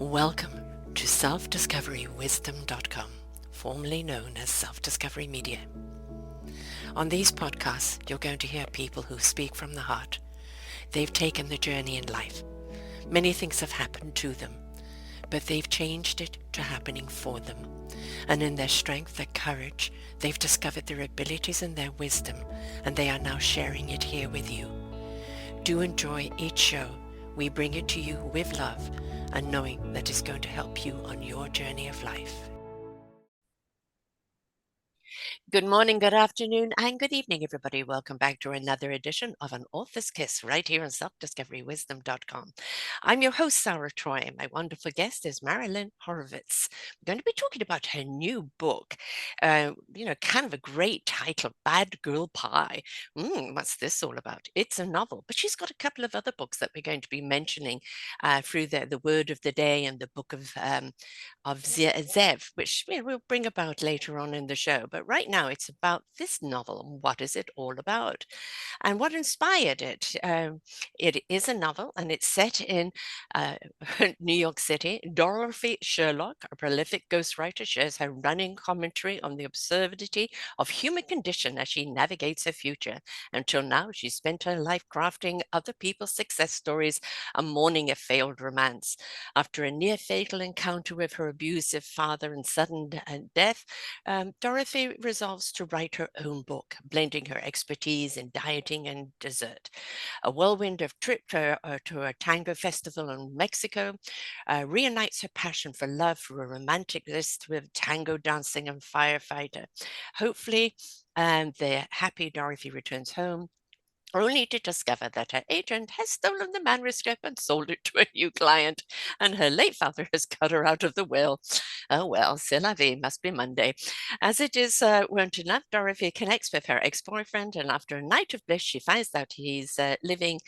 Welcome to self-discoverywisdom.com, formerly known as Self-Discovery Media. On these podcasts, you're going to hear people who speak from the heart. They've taken the journey in life. Many things have happened to them, but they've changed it to happening for them. And in their strength, their courage, they've discovered their abilities and their wisdom, and they are now sharing it here with you. Do enjoy each show. We bring it to you with love and knowing that it's going to help you on your journey of life. Good morning, good afternoon, and good evening, everybody. Welcome back to another edition of An Author's Kiss right here on selfdiscoverywisdom.com. I'm your host, Sarah Troy, and my wonderful guest is Marilyn Horowitz. We're going to be talking about her new book, kind of a great title, Bad Girl Pie. What's this all about? It's a novel, but she's got a couple of other books that we're going to be mentioning through the word of the day and the book of Zev, which we'll bring about later on in the show. But right now, it's about this novel. What is it all about? And what inspired it? It is a novel, and it's set in New York City. Dorothy Sherlock, a prolific ghostwriter, shares her running commentary on the absurdity of human condition as she navigates her future. Until now, she's spent her life crafting other people's success stories and mourning a failed romance. After a near-fatal encounter with her abusive father and sudden death, Dorothy resolves to write her own book, blending her expertise in dieting and dessert. A whirlwind of trip to a tango festival in Mexico reunites her passion for love through a romantic list with tango dancing and firefighter. Hopefully, the happy Dorothy returns home, only to discover that her agent has stolen the manuscript and sold it to a new client, and her late father has cut her out of the will. Oh well, c'est la vie, must be Monday. As it is wont enough, Dorothy connects with her ex-boyfriend, and after a night of bliss, she finds out he's living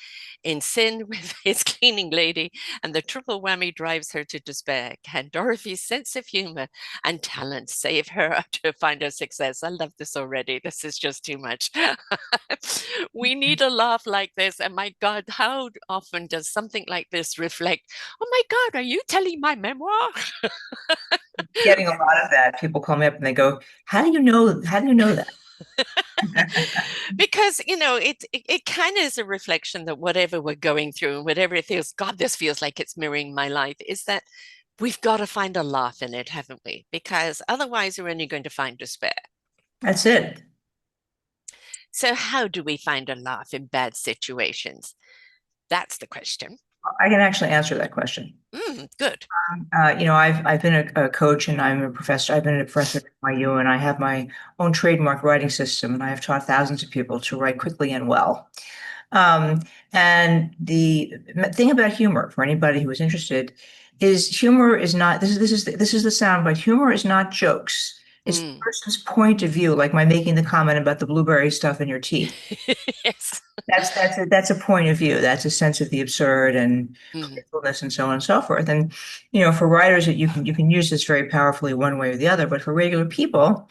in sin with his cleaning lady, and the triple whammy drives her to despair. Can Dorothy's sense of humor and talent save her to find her success? I love this already. This is just too much. We need a laugh like this. And my God, how often does something like this reflect, oh my God, are you telling my memoir? Getting a lot of that. People call me up and they go, "How do you know? How do you know that?" Because it kind of is a reflection that whatever we're going through and whatever it feels, God, this feels like it's mirroring my life, is that we've got to find a laugh in it, haven't we? Because otherwise we're only going to find despair. That's it. So how do we find a laugh in bad situations? That's the question. I can actually answer that question. Good. I've been a coach and I'm a professor. I've been a professor at NYU and I have my own trademark writing system, and I have taught thousands of people to write quickly and well. And the thing about humor, for anybody who is interested, is humor is not this is the sound, but humor is not jokes. It's the person's point of view, like my making the comment about the blueberry stuff in your teeth. Yes. That's a point of view. That's a sense of the absurd and playfulness and so on and so forth. And for writers, you can use this very powerfully one way or the other. But for regular people,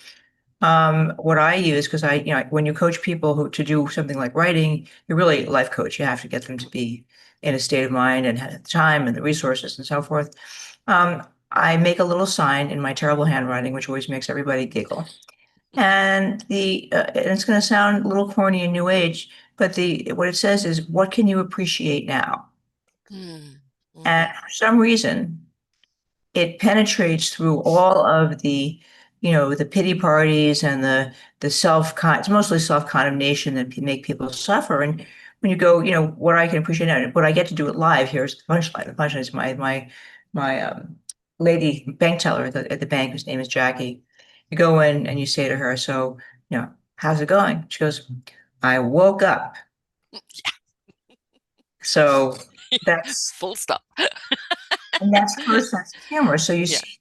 what I use, because when you coach people to do something like writing, you're really a life coach. You have to get them to be in a state of mind and have the time and the resources and so forth. I make a little sign in my terrible handwriting, which always makes everybody giggle. And it's going to sound a little corny and new age, but what it says is, what can you appreciate now? And for some reason, it penetrates through all of the pity parties and the it's mostly self-condemnation that make people suffer. And when you go, what I can appreciate now, what I get to do it live, here's the punchline. The punchline is my lady bank teller at the bank, whose name is Jackie. You go in and you say to her, "So, how's it going?" She goes, "I woke up." So that's Full stop. and that's her sense of humor. So you Yeah. see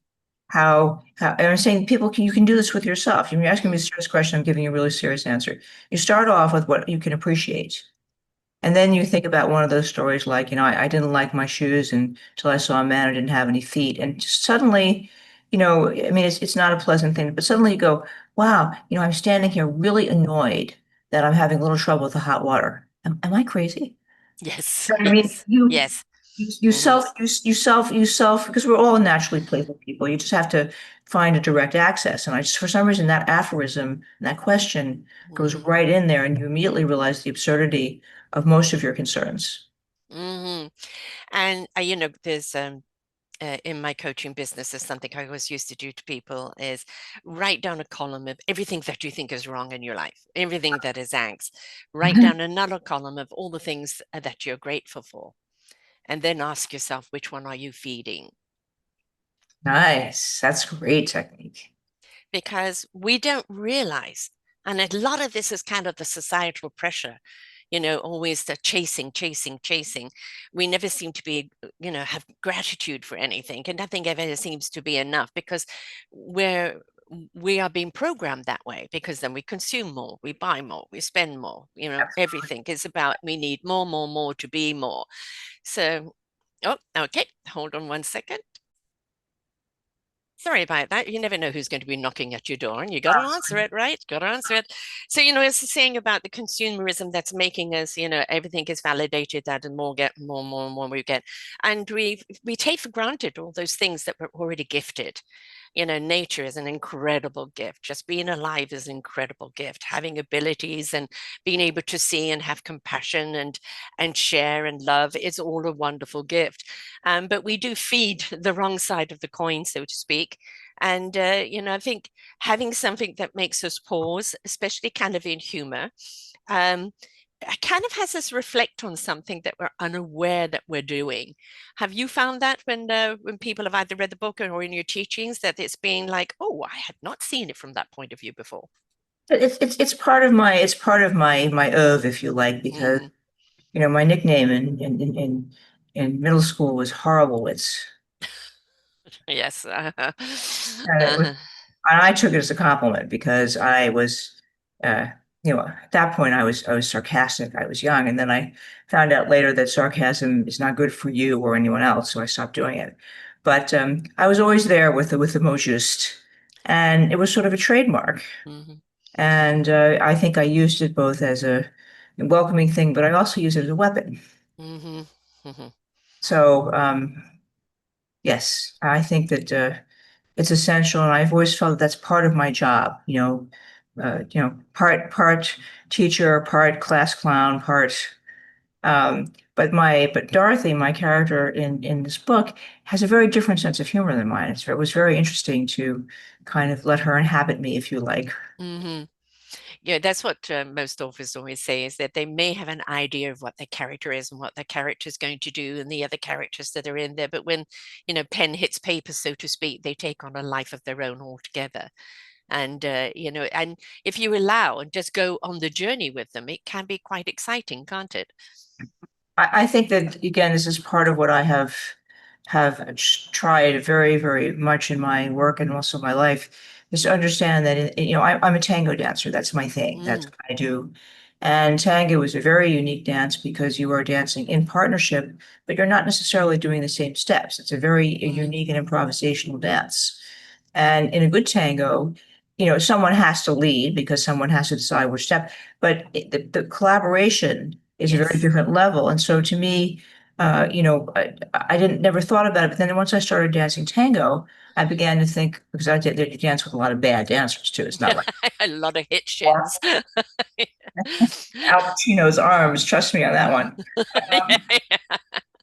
how and I'm saying you can do this with yourself. You're asking me a serious question, I'm giving you a really serious answer. You start off with what you can appreciate. And then you think about one of those stories like, I didn't like my shoes until I saw a man who didn't have any feet. And just suddenly, I mean, it's not a pleasant thing, but suddenly you go, wow, I'm standing here really annoyed that I'm having a little trouble with the hot water. Am I crazy? Yes. I mean, Yes. Yes. Hmm. You self, because we're all naturally playful people. You just have to find a direct access. And I just, for some reason, that aphorism, that question goes Hmm. right in there, and you immediately realize the absurdity of most of your concerns. Hmm. And there's in my coaching business, there's something I always used to do to people is write down a column of everything that you think is wrong in your life, everything that is angst. Write down another column of all the things that you're grateful for, and then ask yourself, which one are you feeding? Nice. That's great technique. Because we don't realize, and a lot of this is kind of the societal pressure, always the chasing, chasing, chasing. We never seem to be, have gratitude for anything, and nothing ever seems to be enough because we're we are being programmed that way because then we consume more, we buy more, we spend more, everything is about we need more, more, more to be more. So, oh, okay, hold on 1 second. Sorry about that. You never know who's going to be knocking at your door, and you got to answer it, right? Got to answer it. So, it's the saying about the consumerism that's making us, everything is validated that and more get more, more, more we get. And we take for granted all those things that we're already gifted. Nature is an incredible gift. Just being alive is an incredible gift. Having abilities and being able to see and have compassion and share and love is all a wonderful gift. But we do feed the wrong side of the coin, so to speak. And I think having something that makes us pause, especially kind of in humor, um, kind of has us reflect on something that we're unaware that we're doing. Have you found that when people have either read the book or in your teachings that it's been like, oh, I had not seen it from that point of view before? It's part of my oeuvre, if you like, because Hmm. my nickname in middle school was Horowitz. Yes. And it was, and I took it as a compliment because I was, uh, at that point I was sarcastic. I was young, and then I found out later that sarcasm is not good for you or anyone else, so I stopped doing it. But I was always there with the mot juste, and it was sort of a trademark. Hmm. And I think I used it both as a welcoming thing, but I also used it as a weapon. Hmm. Hmm. So yes, I think that it's essential, and I've always felt that that's part of my job. Part teacher, part class clown, part. But Dorothy, my character in this book, has a very different sense of humor than mine. It was very interesting to kind of let her inhabit me, if you like. Hmm. Yeah, that's what most authors always say is that they may have an idea of what their character is and what their character is going to do and the other characters that are in there. But when, pen hits paper, so to speak, they take on a life of their own altogether. And, and if you allow and just go on the journey with them, it can be quite exciting, can't it? I think that again, this is part of what I have tried very, very much in my work and also my life, is to understand that I'm a tango dancer. That's my thing. That's Mm, what I do. And tango is a very unique dance because you are dancing in partnership, but you're not necessarily doing the same steps. It's a very mm, unique and improvisational dance. And in a good tango, someone has to lead because someone has to decide which step, but the collaboration is a very yes. different level. And so to me, I didn't never thought about it. But then once I started dancing tango, I began to think because I did dance with a lot of bad dancers too. It's not like A lot of hit Al shins. Pacino's arms. Trust me on that one. Um, Yeah.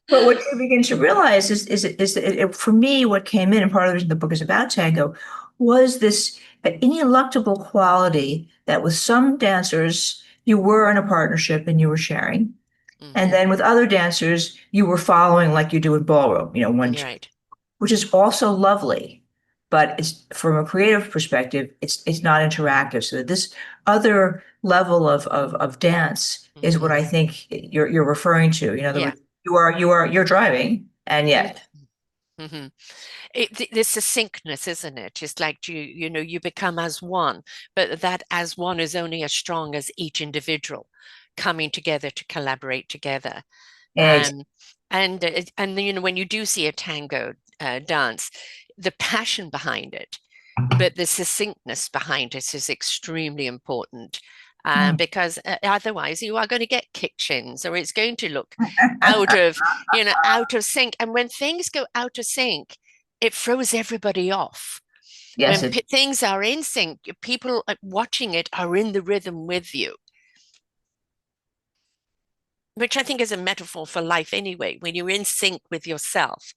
But what you begin to realize is that for me, what came in, and part of the reason the book is about tango, was this ineluctable quality that with some dancers you were in a partnership and you were sharing, and Hmm. then with other dancers you were following like you do in ballroom, one, You're right. which is also lovely, but it's from a creative perspective, it's not interactive. So this other level of dance is what Hmm. I think you're referring to. In other Yeah. words, you're driving, and yet Mm-hmm. This succinctness, isn't it? It's like you become as one, but that as one is only as strong as each individual coming together to collaborate together. eggs. Um, and when you do see a tango dance, the passion behind it, but the succinctness behind it is extremely important. Mm. because otherwise you are going to get kick shins, or it's going to look out of, out of sync. And when things go out of sync, it throws everybody off. Yes, When it. things are in sync, people watching it are in the rhythm with you, which I think is a metaphor for life anyway. When you're in sync with yourself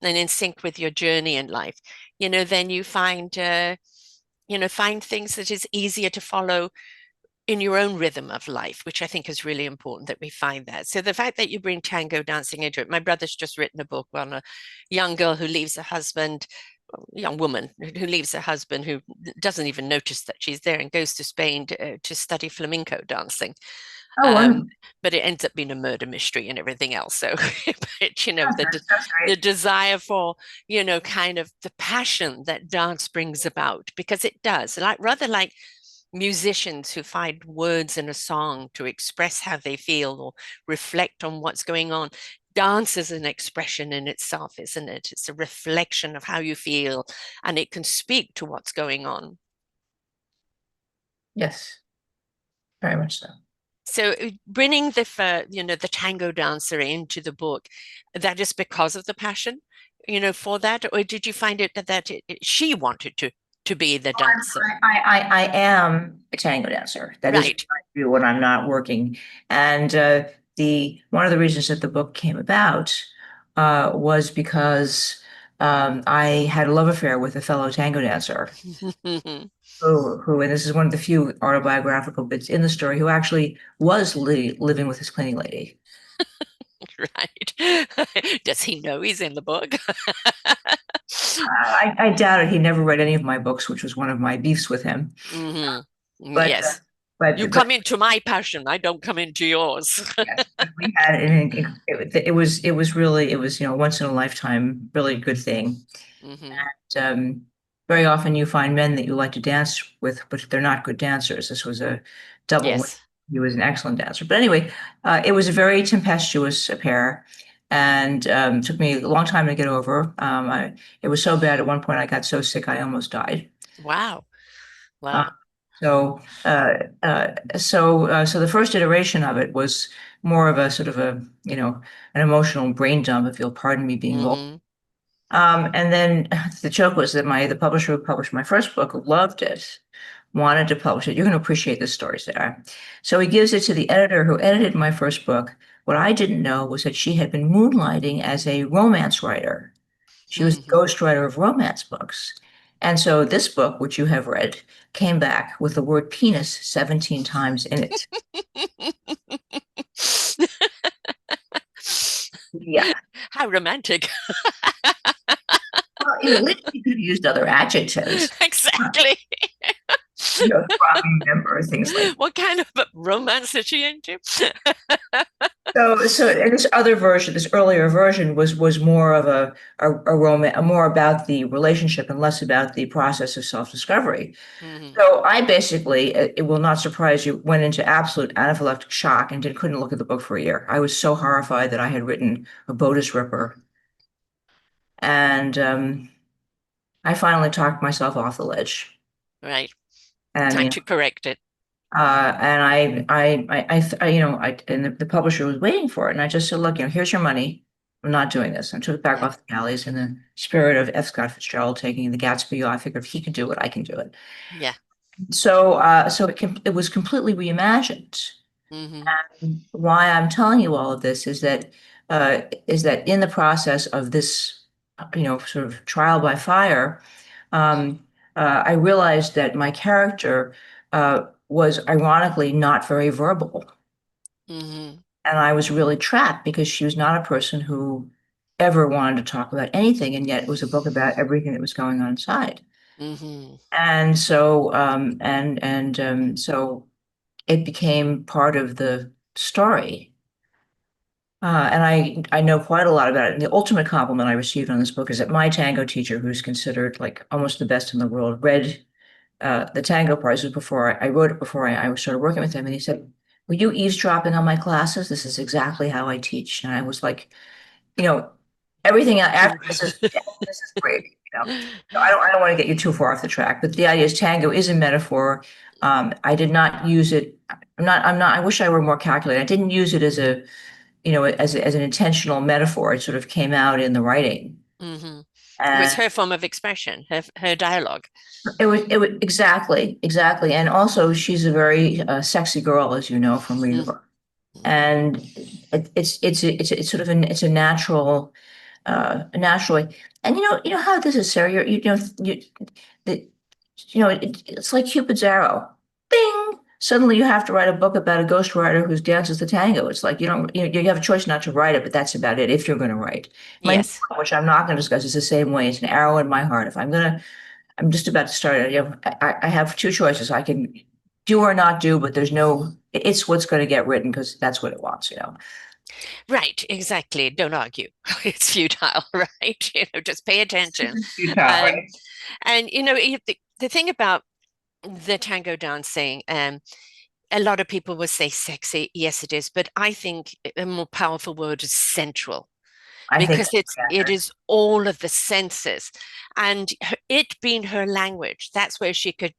and in sync with your journey in life, then you find things that is easier to follow in your own rhythm of life, which I think is really important that we find that. So the fact that you bring tango dancing into it, my brother's just written a book on a young girl who leaves her husband, young woman who leaves her husband, who doesn't even notice that she's there and goes to Spain to study flamenco dancing. Oh, Um, wonderful. but it ends up being a murder mystery and everything else. So, but That's the great. desire for, kind of the passion that dance brings about, because it does, like rather like musicians who find words in a song to express how they feel or reflect on what's going on. Dance is an expression in itself, isn't it? It's a reflection of how you feel, and it can speak to what's going on. Yes, very much so. So bringing the tango dancer into the book, that is because of the passion, for that, or did you find it that she wanted to be the dancer? I am a tango dancer. That is what Right. I do when I'm not working. And the one of the reasons that the book came about was because I had a love affair with a fellow tango dancer and this is one of the few autobiographical bits in the story, who actually was li living with his cleaning lady. Right. Does he know he's in the book? I doubt it. He never read any of my books, which was one of my beefs with him. Hmm. But Yes. You but come into my passion, I don't come into yours. yes, but we had it was really, it was, once in a lifetime, really good thing. Hmm. Um, Very often you find men that you like to dance with, but they're not good dancers. This was a double win. Yes. He was an excellent dancer. But anyway, it was a very tempestuous affair, and took me a long time to get over. It was so bad at one point I got so sick I almost died. Wow. Uh, Wow. so the first iteration of it was more of a sort of an emotional brain dump, if you'll pardon me being vulgar. Hmm. And then the joke was that the publisher who published my first book loved it, wanted to publish it. You're going to appreciate this story, Sarah. So he gives it to the editor who edited my first book. What I didn't know was that she had been moonlighting as a romance writer. She was a Hmm. ghostwriter of romance books. And so this book, which you have read, came back with the word penis 17 times in it. Yeah. How romantic. Well, at least you could have used other adjectives. Exactly. Throbbing member, things like. What kind of romance is she into? So and this other version, this earlier version, was more of a romance, more about the relationship and less about the process of self-discovery. Hmm. So I basically, it will not surprise you, went into absolute anaphylactic shock and couldn't look at the book for a year. I was so horrified that I had written a Botus Ripper, and I finally talked myself off the ledge. Right. And Time to correct it. and and the publisher was waiting for it, and I just said, "Look, here's your money. I'm not doing this." And took it back Yeah. off the galleys in the spirit of F. Scott Fitzgerald taking the Gatsby. I figured if he can do it, I can do it. Yeah. So it was completely reimagined. Hmm. And why I'm telling you all of this is that in the process of this, sort of trial by fire, I realized that my character was ironically not very verbal. Hmm. And I was really trapped because she was not a person who ever wanted to talk about anything, and yet it was a book about everything that was going on inside. Hmm. And so it became part of the story. And I know quite a lot about it. And the ultimate compliment I received on this book is that my tango teacher, who's considered like almost the best in the world, read the tango prizes before I wrote it before I started working with him, and he said, "Were you eavesdropping on my classes? This is exactly how I teach." And I was like, you know, everything after this is, yeah, this is great. So I don't want to get you too far off the track, but the idea is tango is a metaphor I did not use it. I wish I were more calculated. I didn't use it as a, as an intentional metaphor. It sort of came out in the writing. Hmm. It was And her form of expression, her dialogue. it was exactly. And also she's a very sexy girl, as you know, from reading Mm-hmm. her. And it's sort of it's a natural way. And you know how this is, Sarah. The, it's like Cupid's arrow. Bing! Suddenly you have to write a book about a ghostwriter who dances the tango. It's like you have a choice not to write it, but that's about it if you're going to write. My next Yes. one, which I'm not going to discuss, is the same way. It's an arrow in my heart. If I'm just about to start it. I have two choices. I can do or not do, but there's no, it's what's going to get written because that's what it wants. Right, exactly. Don't argue. It's futile, right? Just pay attention. Futile, Um, right? and the thing about the tango dancing, a lot of people would say sexy. Yes, it is, but I think a more powerful word is sensual I think because that's it accurate. is all of the senses, and it being her language, that's where she could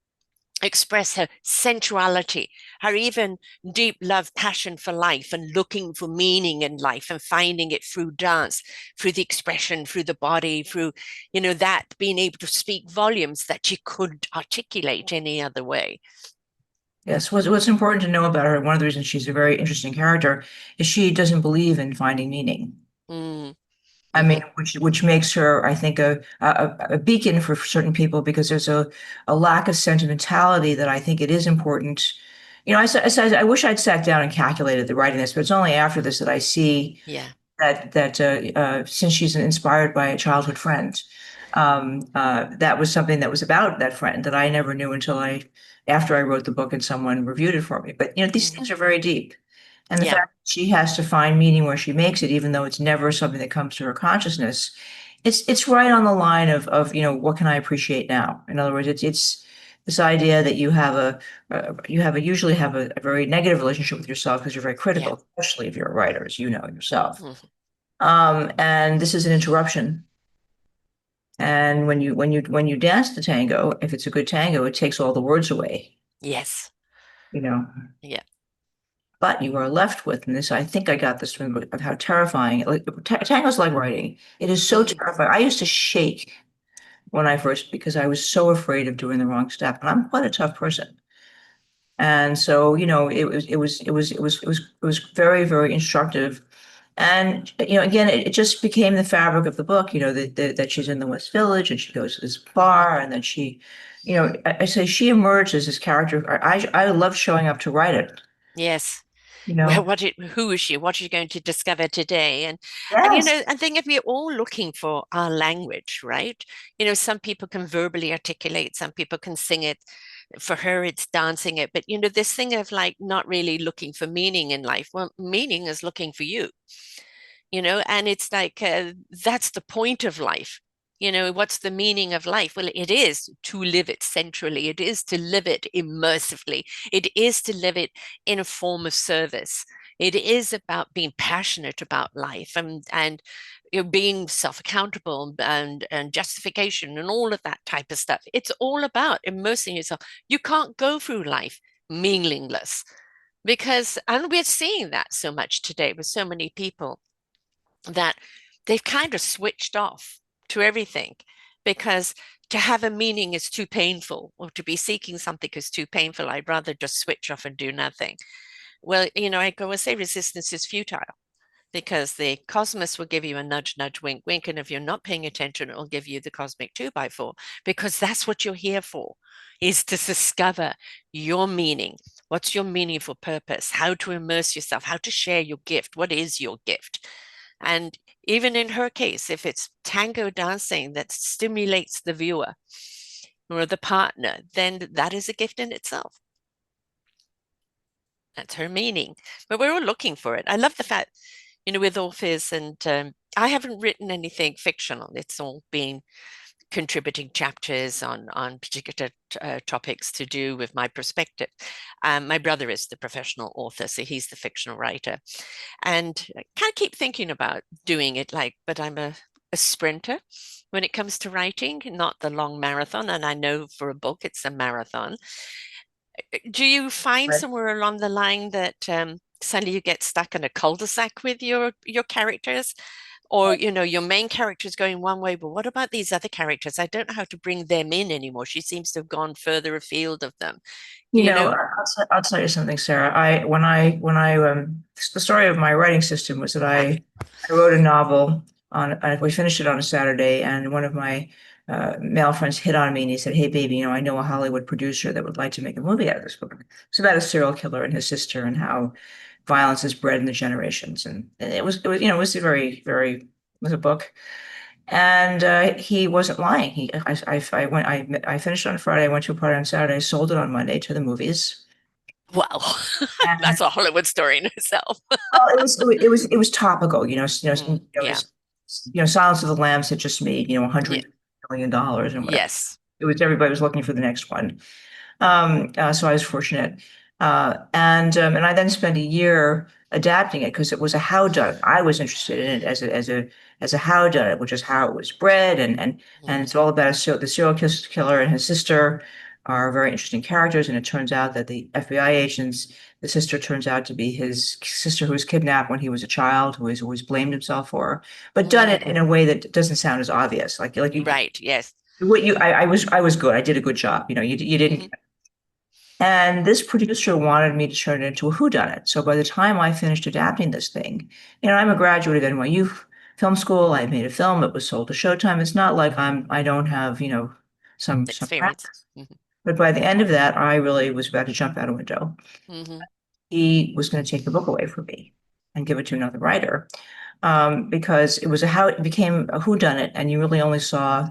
express her sensuality, her even deep love, passion for life, and looking for meaning in life and finding it through dance, through the expression, through the body, through, that being able to speak volumes that she couldn't articulate any other way. Yes, what's important to know about her, one of the reasons she's a very interesting character, is she doesn't believe in finding meaning. Mm, I mean, hmm. which makes her, I think, a beacon for certain people because there's a lack of sentimentality that I think it is important. I wish I'd sat down and calculated the writing this, but it's only after this that I see Yeah. that since she's inspired by a childhood friend, that was something that was about that friend that I never knew until after I wrote the book and someone reviewed it for me. But these Hmm. things are very deep. And the Yeah. fact that she has to find meaning where she makes it, even though it's never something that comes to her consciousness, it's right on the line of what can I appreciate now? In other words, it's this idea that you usually have a very negative relationship with yourself because you're very Yeah. critical, especially if you're a writer, as you know yourself. Hmm. And this is an interruption. And when you dance the tango, if it's a good tango, it takes all the words away, Yes. you know. Yeah. But you are left with, and this I think I got this from of how terrifying. Like tango's like writing. It is so Mm. terrifying. I used to shake when I first because I was so afraid of doing the wrong step. And I'm quite a tough person. And so, it was very, very instructive. And, again, it just became the fabric of the book, that she's in the West Village and she goes to this Hmm. bar and then I say she emerged as this character. I love showing up to write it, Yes. you Well, know? who is she? What are you going to discover today? And Yes. I think if we're all looking for our language, right? Some people can verbally articulate, some people can sing it. For her, it's dancing it. But this thing of like not really looking for meaning in life. Well, meaning is looking for you, and it's like that's the point of life. What's the meaning of life? Well, it is to live it centrally, it is to live it immersively, it is to live it in a form of service. It is about being passionate about life and being self-accountable and justification and all of that type of stuff. It's all about immersing yourself. You can't go through life meaningless because, and we're seeing that so much today with so many people, that they've kind of switched off to everything because to have a meaning is too painful, or to be seeking something is too painful. I'd rather just switch off and do nothing. Well, I go and say resistance is futile because the cosmos will give you a nudge, nudge, wink, wink. And if you're not paying attention, it will give you the cosmic 2x4 because that's what you're here for, is to discover your meaning. What's your meaningful purpose? How to immerse yourself, how to share your gift. What is your gift? And even in her case, if it's tango dancing that stimulates the viewer or the partner, then that is a gift in itself. That's her meaning. But we're all looking for it. I love the fact, with authors, and I haven't written anything fictional. It's all been contributing chapters on particular topics to do with my perspective. My brother is the professional author, so he's the fictional writer. And I kind of keep thinking about doing it but I'm a sprinter when it comes to writing, not the long marathon. And I know for a book, it's a marathon. Do you find Right. somewhere along the line that suddenly you get stuck in a cul-de-sac with your characters? Or, your main character is going one way, but what about these other characters? I don't know how to bring them in anymore. She seems to have gone further afield of them. You You know, know, I'll tell you something, Sarah. The story of my writing system was that I wrote a novel we finished it on a Saturday, and one of my male friends hit on me and he said, "Hey, baby, I know a Hollywood producer that would like to make a movie out of this book." It's about a serial killer and his sister and how violence is bred in the generations. And it was a it was a book. And he wasn't lying. I finished on Friday. I went to a party on Saturday. I sold it on Monday to the movies. wow, And that's a Hollywood story in itself. well, it was topical. Yeah, Silence of the Lambs had just made yeah, $100 million and whatever. yes. It was everybody was looking for the next one. So I was fortunate. And I then spent a year adapting it because it was a howdunit. I was interested in it as a howdunit, which is how it was bred, and Mm, it's all about the serial killer and his sister are very interesting characters. And it turns out that the FBI agents, the sister turns out to be his sister who was kidnapped when he was a child, who has always blamed himself for her, but done it in mm, a way that doesn't sound as obvious. Like you, right, yes. what you, I was good. I did a good job. You didn't. Hmm. And this producer wanted me to turn it into a whodunit. So by the time I finished adapting this thing, I'm a graduate of NYU film school. I made a film. It was sold to Showtime. It's not like I don't have, some Experience. practice. Hmm. But by the end of that, I really was about to jump out a window. Hmm. He was going to take the book away from me and give it to another writer. Because it became a whodunit, and you really only saw,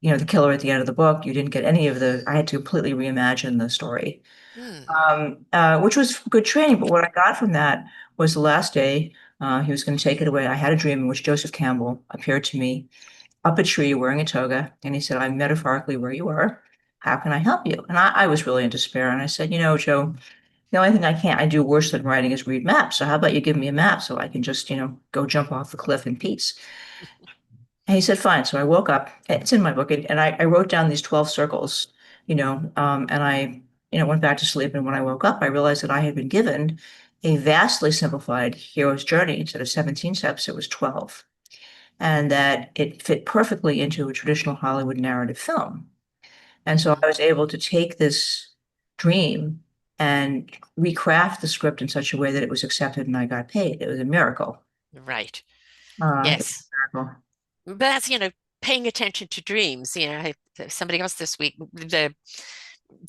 the killer at the end of the book. You didn't get I had to completely reimagine the story, Mm. which was good training. But what I got from that was the last day, he was going to take it away. I had a dream in which Joseph Campbell appeared to me up a tree wearing a toga, and he said, "I'm metaphorically where you are. How can I help you?" And I was really in despair. And I said, Joe, the only thing I do worse than writing is read maps. So how about you give me a map so I can just, go jump off the cliff in peace? And he said, fine. So I woke up, it's in my book, and I wrote down these 12 circles, and I, went back to sleep. And when I woke up, I realized that I had been given a vastly simplified hero's journey. Instead of 17 steps, it was 12. And that it fit perfectly into a traditional Hollywood narrative film. And so Hmm. I was able to take this dream and recraft the script in such a way that it was accepted and I got paid. It was a miracle. Right. It was Yes. a miracle. But that's, paying attention to dreams. Somebody else this week,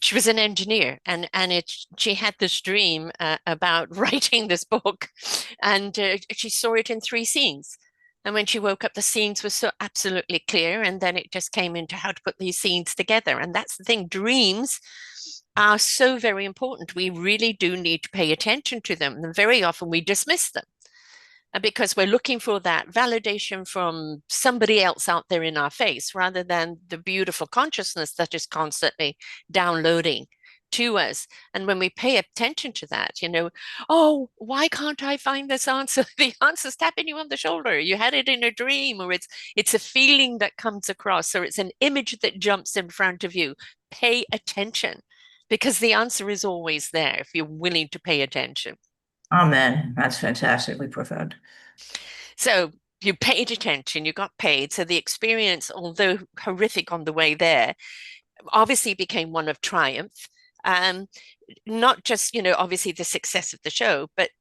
she was an engineer, and she had this dream about writing this book, and she saw it in three scenes. And when she woke up, the scenes were so absolutely clear, and then it just came into how to put these scenes together. And that's the thing, dreams are so very important. We really do need to pay attention to them, and very often we dismiss them because we're looking for that validation from somebody else out there in our face rather than the beautiful consciousness that is constantly downloading to us. And when we pay attention to that, oh, why can't I find this answer? The answer's tapping you on the shoulder. You had it in a dream, or it's a feeling that comes across, or it's an image that jumps in front of you. Pay attention because the answer is always there if you're willing to pay attention. Amen. That's fantastically profound. So you paid attention, you got paid. So the experience, although horrific on the way there, obviously became one of triumph. Um, Not just, obviously the success of the show, but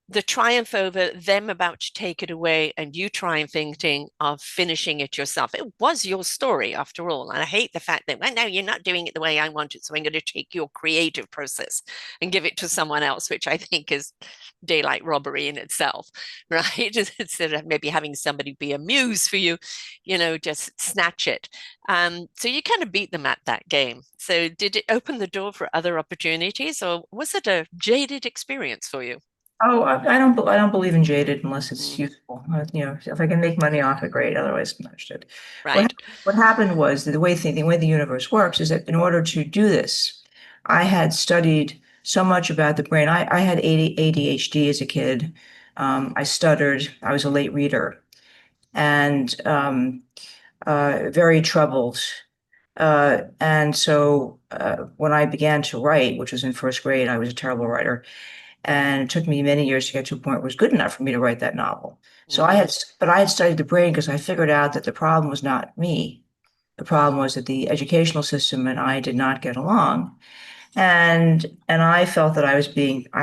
the triumph over them about to take it away and you triumphing of finishing it yourself. It was your story after all. And I hate the fact that, well, no, you're not doing it the way I want it. So I'm going to take your creative process and give it to someone else, which I think is daylight robbery in itself, right? Instead of maybe having somebody be a muse for you, just snatch it. So you kind of beat them at that game. So did it open the door for other opportunities, or was it a jaded experience for you? Oh, I don't believe in jaded unless it's Mm, useful. If I can make money off it, great. Otherwise, I'm not interested. What right. what happened was that the way the universe works is that in order to do this, I had studied so much about the brain. I had ADHD as a kid. I stuttered. I was a late reader and very troubled. And so when I began to write, which was in first grade, I was a terrible writer. And it took me many years to get to a point where it was good enough for me to write that novel. But I had studied the brain because I figured out that the problem was not me. The problem was that the educational system and I did not get along. And I felt that I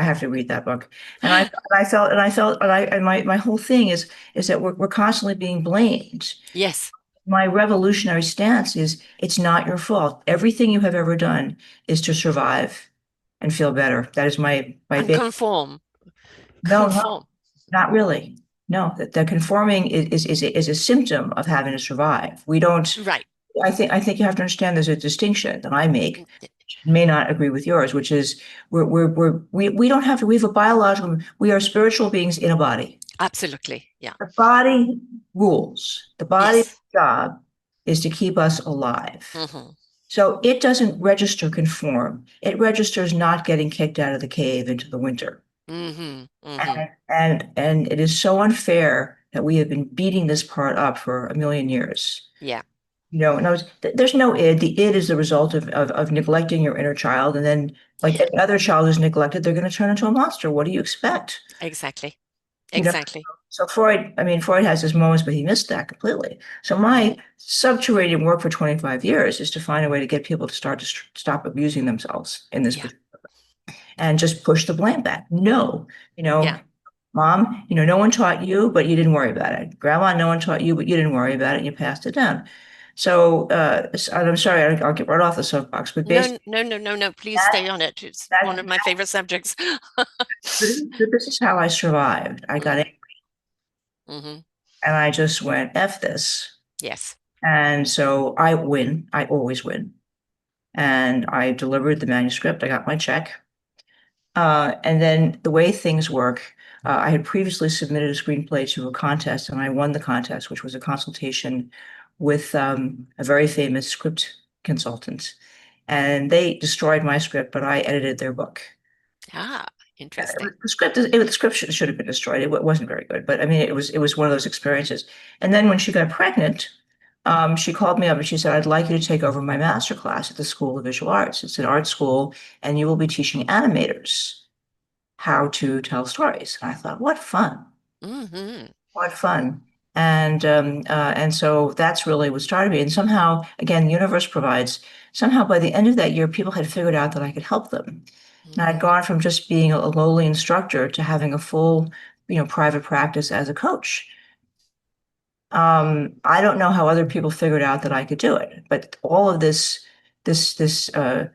have to read that book. And my whole thing is that we're constantly being blamed. Yes. My revolutionary stance is it's not your fault. Everything you have ever done is to survive and feel better. That is my And big conform. no, Conform. not really. No, the conforming is a symptom of having to survive. We don't. Right. I think you have to understand there's a distinction that I make. May not agree with yours, which is we don't have to. We have a biological. We are spiritual beings in a body. Absolutely. Yeah. The body rules. The body's Yes. job is to keep us alive. Hmm. So it doesn't register conform. It registers not getting kicked out of the cave into the winter. Hmm. Hmm. And it is so unfair that we have been beating this part up for a million years. Yeah. And there's no id. The id is the result of neglecting your inner child. And then, like Yeah. any other child who's neglected, they're going to turn into a monster. What do you expect? Exactly. You know, Exactly. so Freud has his moments, but he missed that completely. So my Hmm. subterranean work for 25 years is to find a way to get people to stop abusing themselves in this Yeah. and just push the blame back. No, you know, Yeah. Mom, no one taught you, but you didn't worry about it. Grandma, no one taught you, but you didn't worry about it and you passed it down. So, and I'm sorry, I'll get right off the soapbox, but No, basically no, no, no, no. Please that, stay on it. It's one that, of my favorite subjects. this is how I survived. I got Mm. it Hmm. and I just went, F this. Yes. And so I win. I always win. And I delivered the manuscript. I got my check. And then the way things work, I had previously submitted a screenplay to a contest, and I won the contest, which was a consultation with a very famous script consultant. And they destroyed my script, but I edited their book. Ah, interesting. The script should have been destroyed. It wasn't very good, but I mean, it was one of those experiences. And then when she got pregnant, she called me up and she said, "I'd like you to take over my master class at the School of Visual Arts. It's an art school, and you will be teaching animators how to tell stories." And I thought, what fun! Hmm. What fun! And so that's really what started me. And somehow, again, the universe provides. Somehow, by the end of that year, people had figured out that I could help them. And I'd Hmm. gone from just being a lowly instructor to having a full, private practice as a coach. I don't know how other people figured out that I could do it, but all of this, the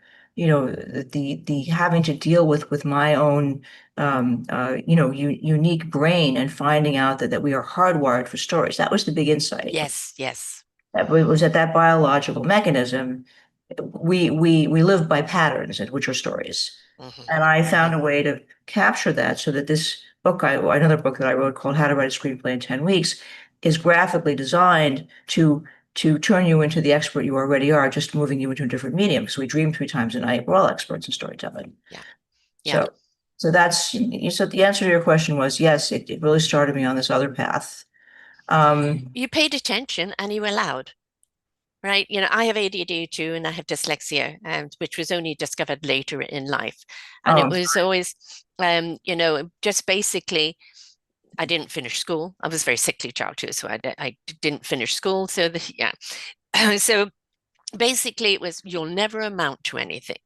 having to deal with my own, unique brain and finding out that we are hardwired for stories. That was the big insight. Yes. Yes. That was that biological mechanism. We live by patterns, which are stories. Hmm. And I Hmm. found a way to capture that so that this book, another book that I wrote called How to Write a Screenplay in 10 Weeks, is graphically designed to turn you into the expert you already are, just moving you into a different medium. Because we dream 3 times a night. We're all experts in storytelling. Yeah. Yeah. So that's so the answer to your question was yes, it really started me on this other path. Um, You paid attention and you allowed, right? I have ADD too, and I have dyslexia, which was only discovered later in life. And it oh, was always, just basically, I didn't finish school. I was a very sickly child too, so I didn't finish school. So yeah, so basically, it was you'll never amount to anything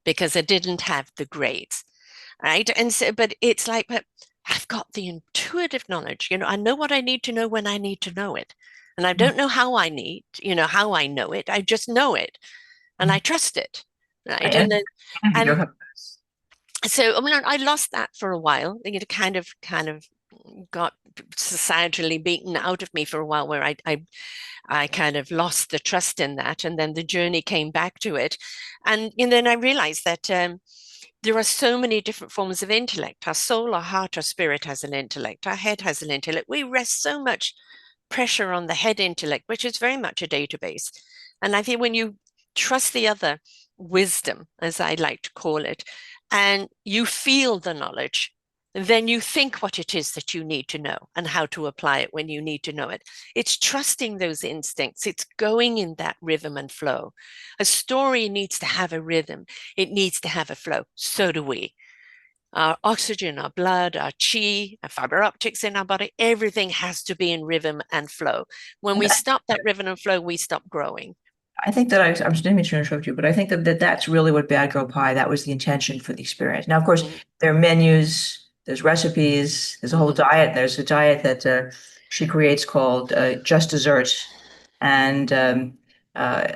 because I didn't have the grades, right? And so, but it's like, but I've got the intuitive knowledge. I know what I need to know when I need to know it, and I don't know how how I know it. I just know it, and I trust it, I right? And then, envy and your so I mean, I lost that for a while. Kind of got societally beaten out of me for a while, where I kind of lost the trust in that, and then the journey came back to it, and then I realized that there are so many different forms of intellect. Our soul, our heart, our spirit has an intellect. Our head has an intellect. We rest so much pressure on the head intellect, which is very much a database. And I think when you trust the other wisdom, as I like to call it, and you feel the knowledge, then you think what it is that you need to know and how to apply it when you need to know it. It's trusting those instincts. It's going in that rhythm and flow. A story needs to have a rhythm. It needs to have a flow. So do we. Our oxygen, our blood, our chi, our fiber optics in our body, everything has to be in rhythm and flow. When And we stop that rhythm and flow, we stop growing. I think that I'm just didn't mean to interrupt you, but I think that that's really what Bad Girl Pie, that was the intention for the experience. Now, of course, Mm-hmm. there are menus, there's recipes, there's a whole Mm-hmm. diet. There's a diet that she creates called Just Dessert. And uh,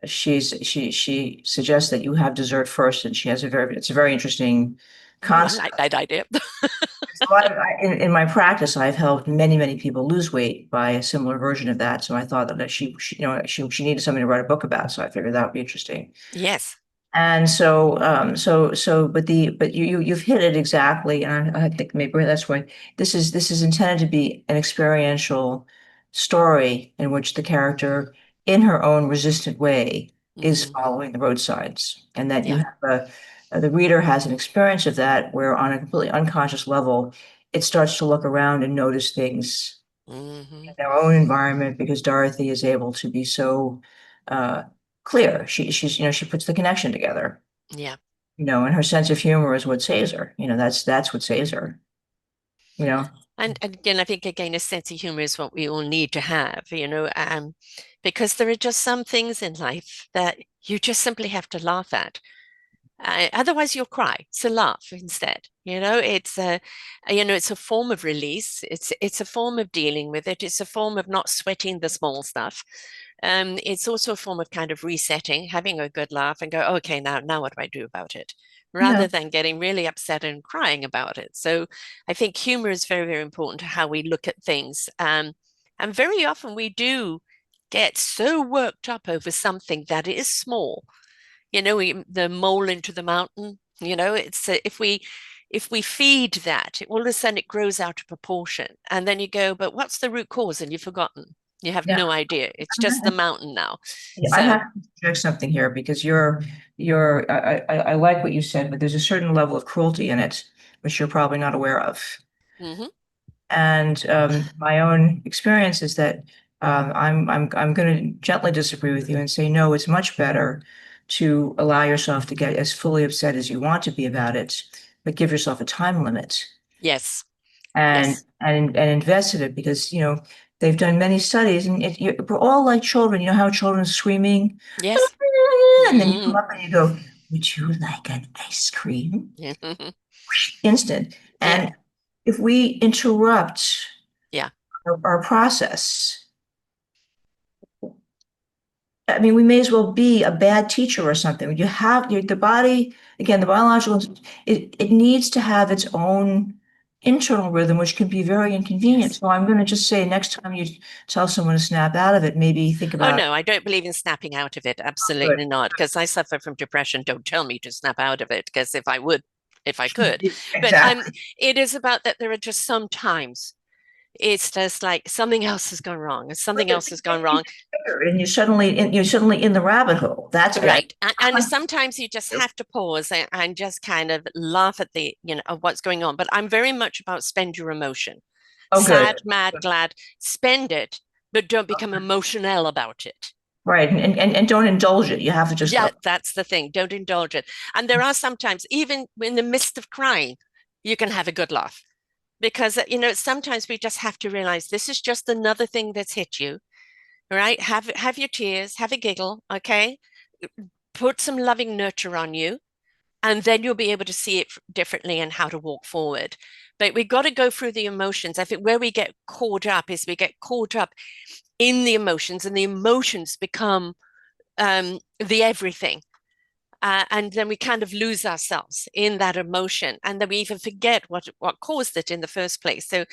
she suggests that you have dessert first, and she has it's a very interesting Oh, I concept. like that idea. There's a lot of, in my practice, I've helped many people lose weight by a similar version of that. So I thought that she needed something to write a book about. So I figured that would be interesting. Yes. And but you've hit it exactly, and I think maybe that's why this is intended to be an experiential story in which the character, in her own resistant way, is Mm-hmm. following the roadsides, and that you Yeah. have the reader has an experience of that where, on a completely unconscious level, it starts to look around and notice things Mm-hmm. in their own environment because Dorothy is able to be so uh, clear. She puts the connection together, Yeah. and her sense of humor is what saves her. That's what saves her, you know. And again, I think again, a sense of humor is what we all need to have, because there are just some things in life that you just simply have to laugh at. Otherwise, you'll cry. So laugh instead. It's a form of release. It's a form of dealing with it. It's a form of not sweating the small stuff. It's also a form of kind of resetting, having a good laugh and go, okay, now what do I do about it? Yeah, Rather than getting really upset and crying about it. So I think humor is very, very important to how we look at things. And very often we do get so worked up over something that is small, the mole into the mountain. It's if we feed that, all of a sudden it grows out of proportion, and then you go, but what's the root cause? And you've forgotten. You have yeah. no idea. It's just the mountain now. Yeah, I So, have to interject something here because I like what you said, but there's a certain level of cruelty in it, which you're probably not aware of. mhm. And my own experience is that I'm going to gently disagree with you and say no. It's much better to allow yourself to get as fully upset as you want to be about it, but give yourself a time limit Yes, and yes, invest in it because they've done many studies and we're all like children. You know how children are screaming, yes. and then you come Mhm. up and you go, "Would you like an ice cream?" Instant. Yeah, And if we interrupt yeah. our process, I mean, we may as well be a bad teacher or something. The body, again, the biological, it needs to have its own internal rhythm, which can be very inconvenient. Yes. So I'm going to just say next time you tell someone to snap out of it, maybe think Oh about, no, I don't believe in snapping out of it. good. Absolutely not, because I suffer from depression. Don't tell me to snap out of it, because if I could, but Exactly. it is about that. There are just some times it's just like something else has gone wrong, and something else has gone wrong. And you're suddenly in the rabbit hole. That's what I Right. And sometimes you just have to pause and just kind of laugh at of what's going on. But I'm very much about spend your emotion. Oh, good. Sad, mad, glad, spend it, but don't become emotional about it. Right. And don't indulge it. You have to just, Yeah, that's the thing. Don't indulge it. And there are sometimes, even in the midst of crying, you can have a good laugh because, sometimes we just have to realize this is just another thing that's hit you, right? Have your tears, have a giggle, okay? Put some loving nurture on you, and then you'll be able to see it differently and how to walk forward. But we got to go through the emotions. I think where we get caught up is we get caught up in the emotions, and the emotions become the everything. And then we kind of lose ourselves in that emotion, and then we even forget what caused it in the first place. So,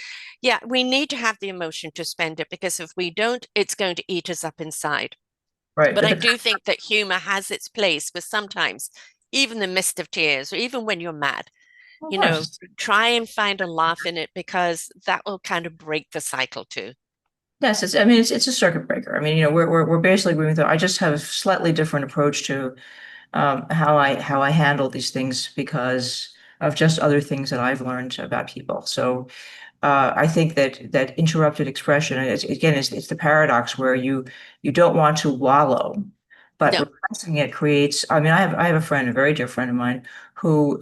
yeah, we need to have the emotion to spend it, because if we don't, it's going to eat us up inside. right. But But I do think that humor has its place, but sometimes, even the mist of tears, or even when you're mad, of you know, course. try and find a laugh in it, because that will kind of break the cycle too. Yes, I mean, it's a circuit breaker. I mean, we're basically agreeing with it. I just have a slightly different approach to how I handle these things because of just other things that I've learned about people. So I think that interrupted expression, and it's the paradox where you don't want to wallow, but No. repressing it creates. I mean, I have a friend, a very dear friend of mine, who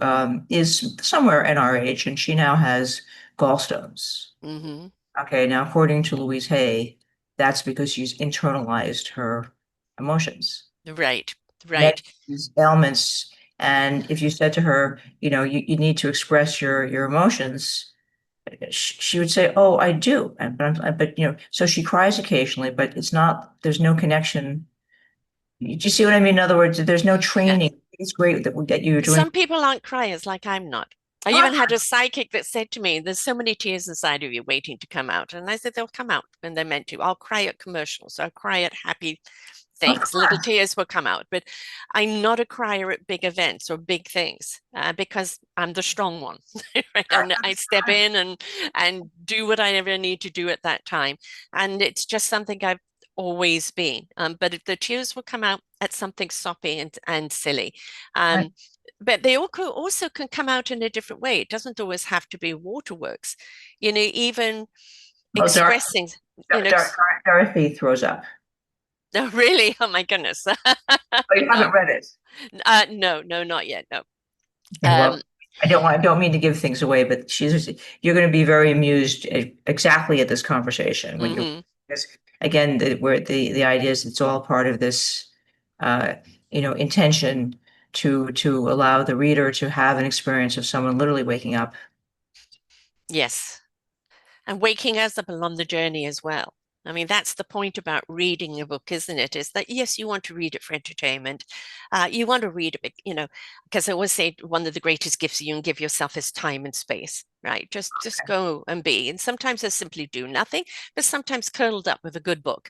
is somewhere in our age, and she now has gallstones. Hmm. Okay, now according to Louise Hay, that's because she's internalized her emotions. Right. Many Right. of these ailments, and if you said to her, you need to express your emotions, she would say, "Oh, I do," but so she cries occasionally, but it's not. There's no connection. Do you see what I mean? In other words, there's no Yeah. training. It's great that you're doing. Some people aren't criers like I'm not. I even had a psychic that said to me, "There's so many tears inside of you waiting to come out." And I said, "They'll come out when they're meant to. I'll cry at commercials. I'll cry at happy Of things. Little course, tears will come out." But I'm not a crier at big events or big things because I'm the strong one. Right? And I step in and do what I ever need to do at that time. And it's just something I've always been. But if the tears will come out at something soppy and silly. right. But they also can come out in a different way. It doesn't always have to be waterworks. Even Oh, expressing, Dorothy throws up. no, really, oh my goodness. Oh, you haven't read it. No, no, not yet. No. Okay, well, Um, I don't mean to give things away, but you're going to be very amused exactly at this conversation when you, mhm. because again, where the idea is it's all part of this, uh, intention to allow the reader to have an experience of someone literally waking up. Yes. And waking us up along the journey as well. I mean, that's the point about reading a book, isn't it? Is that yes, you want to read it for entertainment. You want to read a bit, because I always say one of the greatest gifts you can give yourself is time and space, right? Just go and be. And sometimes I simply do nothing, but sometimes curled up with a good book,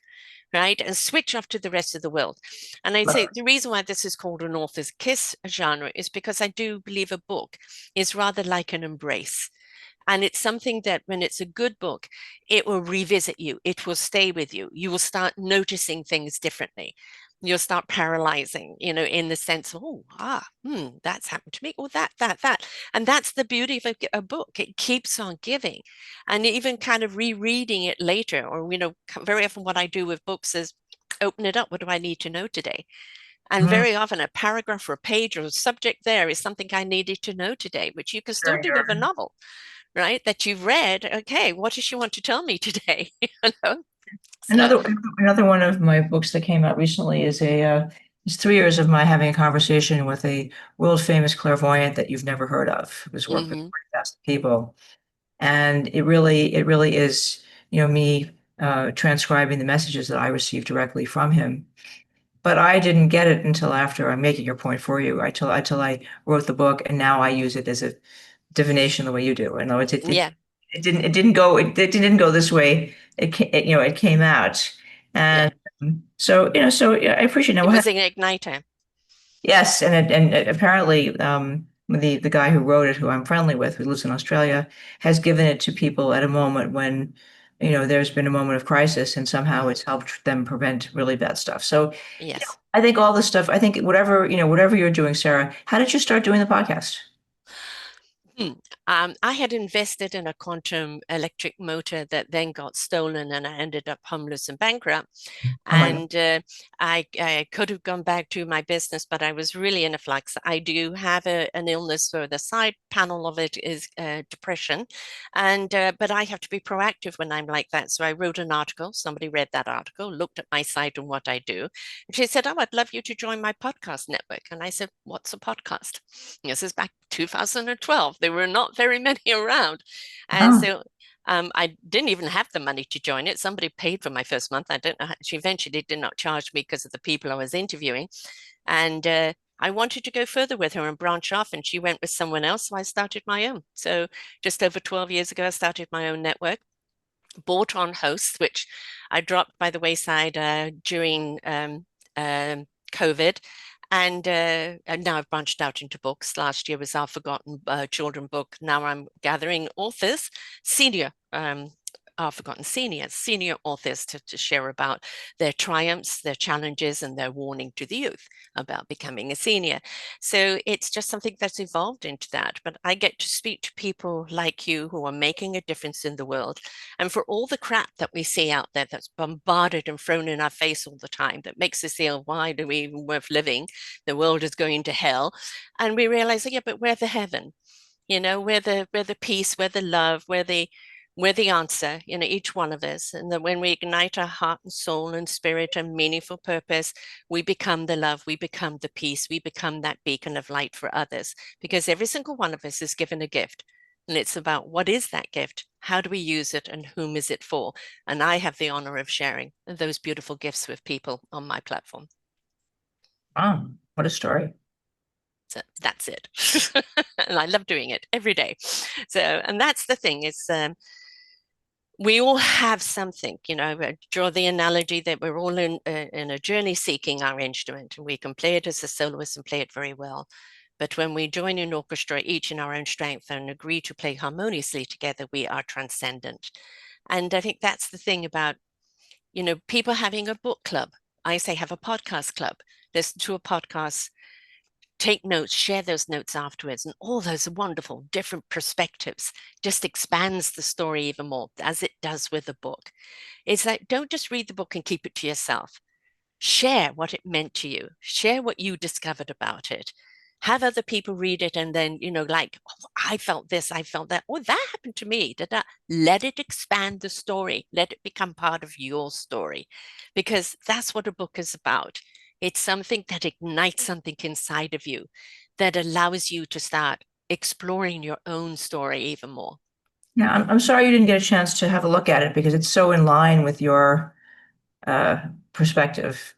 right? And switch off to the rest of the world. And I'd say the reason why this is called an author's kiss genre is because I do believe a book is rather like an embrace. And it's something that when it's a good book, it will revisit you. It will stay with you. You will start noticing things differently. You'll start paralyzing, in the sense of, that's happened to me, or that. And that's the beauty of a book. It keeps on giving. And even kind of rereading it later, or, very often what I do with books is open it up. What do I need to know today? And Mhm. very often a paragraph or a page or a subject there is something I needed to know today, which you can still do with a novel, right? That you've read. Okay, what does she want to tell me today? You know? So, Another another one of my books that came out recently is 3 years of my having a conversation with a world famous clairvoyant that you've never heard of, who's worked with mhm. people. And it really is, me transcribing the messages that I received directly from him. But I didn't get it until after I'm making your point for you, until I wrote the book, and now I use it as a divination the way you do. In other words, Yeah, it didn't go this way. It came out, yeah. and so yeah, I appreciate now. It was an igniter. Yes, and apparently, the guy who wrote it, who I'm friendly with, who lives in Australia, has given it to people at a moment when, there's been a moment of crisis, and somehow it's helped them prevent really bad stuff. So, Yes. I think all this stuff. I think whatever you're doing, Sarah. How did you start doing the podcast? Hmm. I had invested in a quantum electric motor that then got stolen, and I ended up homeless and bankrupt. Oh my God. And I could have gone back to my business, but I was really in a flux. I do have an illness, so the side panel of it is depression, and but I have to be proactive when I'm like that. So I wrote an article. Somebody read that article, looked at my site and what I do, and she said, "Oh, I'd love you to join my podcast network." And I said, "What's a podcast?" This is back 2012. There were not very many around, and Oh, so I didn't even have the money to join it. Somebody paid for my first month. I don't know. She eventually did not charge me because of the people I was interviewing. And I wanted to go further with her and branch off, and she went with someone else. So I started my own. So just over 12 years ago, I started my own network, bought on hosts, which I dropped by the wayside during COVID. And now I've branched out into books. Last year was our Forgotten Children book. Now I'm gathering authors, senior our forgotten senior authors to share about their triumphs, their challenges, and their warning to the youth about becoming a senior. So it's just something that's evolved into that. But I get to speak to people like you who are making a difference in the world. And for all the crap that we see out there that's bombarded and thrown in our face all the time, that makes us feel, why do we even worth living? The world is going to hell. And we realize, oh, yeah, but we're the heaven. We're the peace, we're the love, we're the answer, each one of us. And that when we ignite our heart and soul and spirit and meaningful purpose, we become the love, we become the peace, we become that beacon of light for others. Because every single one of us is given a gift. And it's about, what is that gift? How do we use it, and whom is it for? And I have the honor of sharing those beautiful gifts with people on my platform. What a story. So that's it. And I love doing it every day. So, and that's the thing is, we all have something, I draw the analogy that we're all in a journey seeking our instrument, and we can play it as a soloist and play it very well. But when we join an orchestra, each in our own strength, and agree to play harmoniously together, we are transcendent. And I think that's the thing about, people having a book club. I say have a podcast club. Listen to a podcast, take notes, share those notes afterwards, and all those wonderful different perspectives just expands the story even more, as it does with a book. It's like, don't just read the book and keep it to yourself. Share what it meant to you, share what you discovered about it. Have other people read it, and then, like, oh, I felt this, I felt that. Oh, that happened to me. Did that? Let it expand the story. Let it become part of your story, because that's what a book is about. It's something that ignites something inside of you that allows you to start exploring your own story even more. Yeah, I'm sorry you didn't get a chance to have a look at it because it's so in line with your uh, perspective.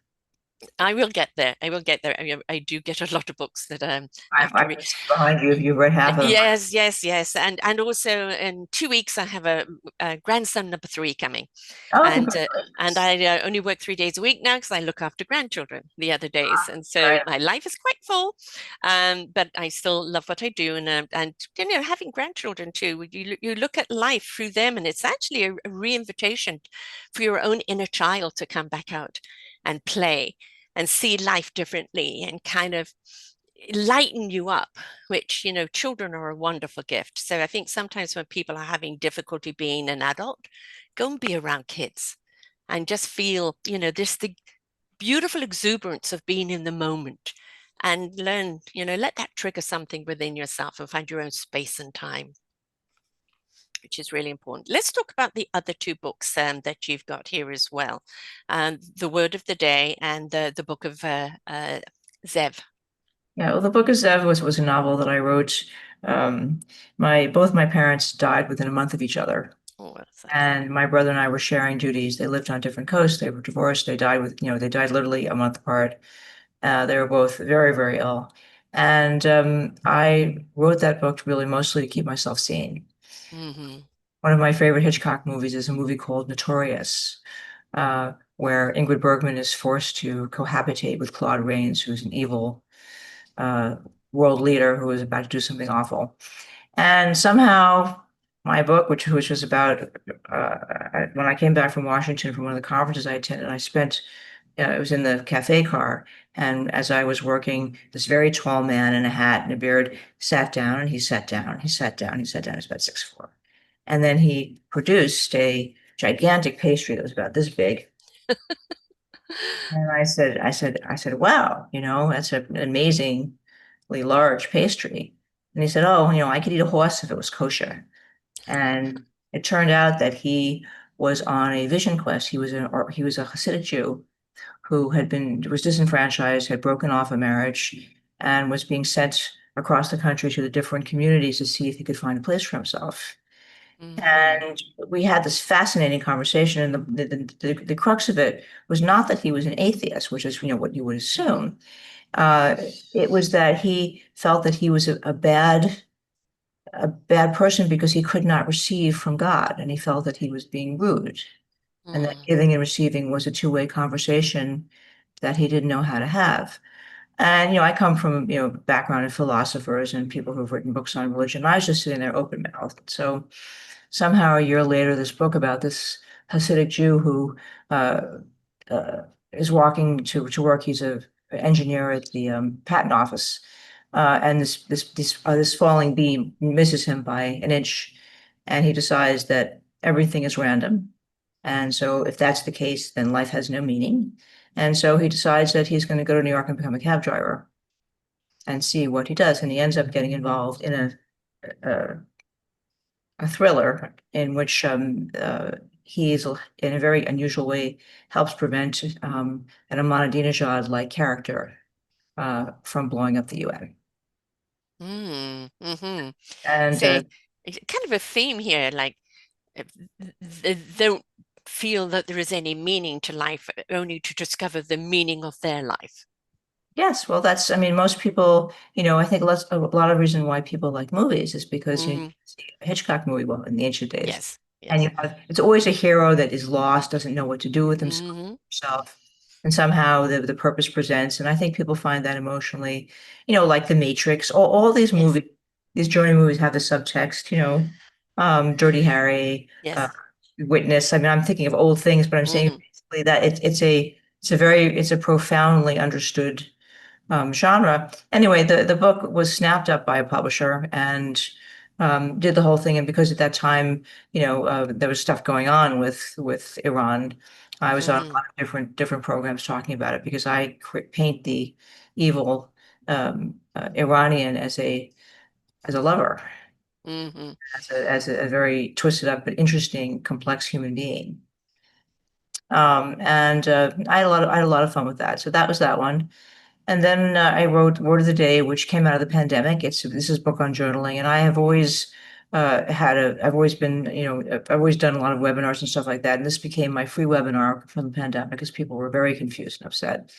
I will get there. I will get there. I do get a lot of books that I I, have to I read. can see behind you if you've read half of them. Yes, yes, yes. And also in 2 weeks, I have a grandson number three coming. Oh, And congratulations. I only work 3 days a week now because I look after grandchildren the other days. And so Right. my life is quite full, but I still love what I do. And having grandchildren too, you look at life through them, and it's actually a re-invitation for your own inner child to come back out and play and see life differently and kind of lighten you up, which, children are a wonderful gift. So I think sometimes when people are having difficulty being an adult, go and be around kids and just feel, this the beautiful exuberance of being in the moment, and learn, let that trigger something within yourself and find your own space and time, which is really important. Let's talk about the other two books that you've got here as well. The Word of the Day and the book of Zev. Yeah, well, the Book of Zev was a novel that I wrote. Um, both my parents died within a month of each other, Oh, that's sad. and my brother and I were sharing duties. They lived on different coasts. They were divorced. They died literally a month apart. They were both very, very ill, and I wrote that book really mostly to keep myself sane. Mm-hmm. One of my favorite Hitchcock movies is a movie called Notorious, where Ingrid Bergman is forced to cohabitate with Claude Rains, who's an evil uh, world leader who was about to do something awful. And somehow, my book, which was about when I came back from Washington from one of the conferences I attended, it was in the cafe car. And as I was working, this very tall man in a hat and a beard sat down, and he sat down, he sat down, he sat down. He's about 6'4". And then he produced a gigantic pastry that was about this big. And I said, wow, that's an amazingly large pastry. And he said, oh, I could eat a horse if it was kosher. And it turned out that he was on a vision quest. He was a Hasidic Jew who was disenfranchised, had broken off a marriage, and was being sent across the country to the different communities to see if he could find a place for himself. Mm-hmm. And we had this fascinating conversation, and the crux of it was not that he was an atheist, which is what you would Mm-hmm. assume. It was that he felt that he was a bad person because he could not receive from God, and he felt that he was being rude, and that Mm-hmm. giving and receiving was a two-way conversation that he didn't know how to have. And I come from background of philosophers and people who've written books on religion. I was just sitting there open mouthed. somehow a year later, this book about this Hasidic Jew who uh, is walking to work. He's a engineer at the patent office, and this falling beam misses him by an inch, and he decides that everything is random. And so, if that's the case, then life has no meaning. And so he decides that he's going to go to New York and become a cab driver and see what he does. And he ends up getting involved in a, a thriller in which he is, in a very unusual way, helps prevent an Ahmadinejad-like character from blowing up the UN. Mm-hmm. And Say, kind of a theme here, like they don't feel that there is any meaning to life, only to discover the meaning of their life. yes, well, I mean, most people, I think a lot of reason why people like movies is because you Hmm. see a Hitchcock movie, well, in the ancient days, Yes, and yes. it's always a hero that is lost, doesn't know what to do with Hmm. himself, and somehow the purpose presents. And I think people find that emotionally, like The Matrix, all these Yes, movies, these journey movies have the subtext, Dirty Harry, yes. Witness. I mean, I'm thinking of old things, but I'm saying Hmm. basically that it's a profoundly understood genre. Anyway, the book was snapped up by a publisher and did the whole thing. And because at that time, there was stuff going on with Iran, I was on a Hmm. lot of different programs talking about it because I paint the evil Iranian as a lover, Hmm. as a very twisted up but interesting, complex human being. And I had a lot of fun with that. So that was that one. And then I wrote Word of the Day, which came out of the pandemic. This is a book on journaling, and I have always I've always been, I've always done a lot of webinars and stuff like that. And this became my free webinar from the pandemic because people were very confused and upset.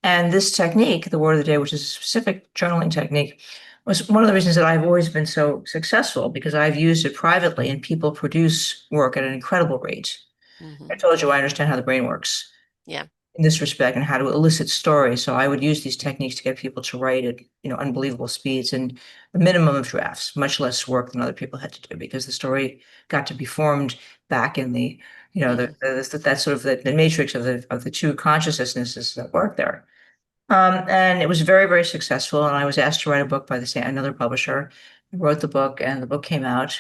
And this technique, the Word of the Day, which is a specific journaling technique, was one of the reasons that I've always been so successful because I've used it privately and people produce work at an incredible rate. I Hmm. told you I understand how the brain works Yeah. in this respect and how to elicit stories. So I would use these techniques to get people to write at, unbelievable speeds and a minimum of drafts, much less work than other people had to do because the story got to be formed back in the, Hmm. that's sort of the matrix of the two consciousnesses that work there. And it was very, very successful. And I was asked to write a book by another publisher. I wrote the book, and the book came out.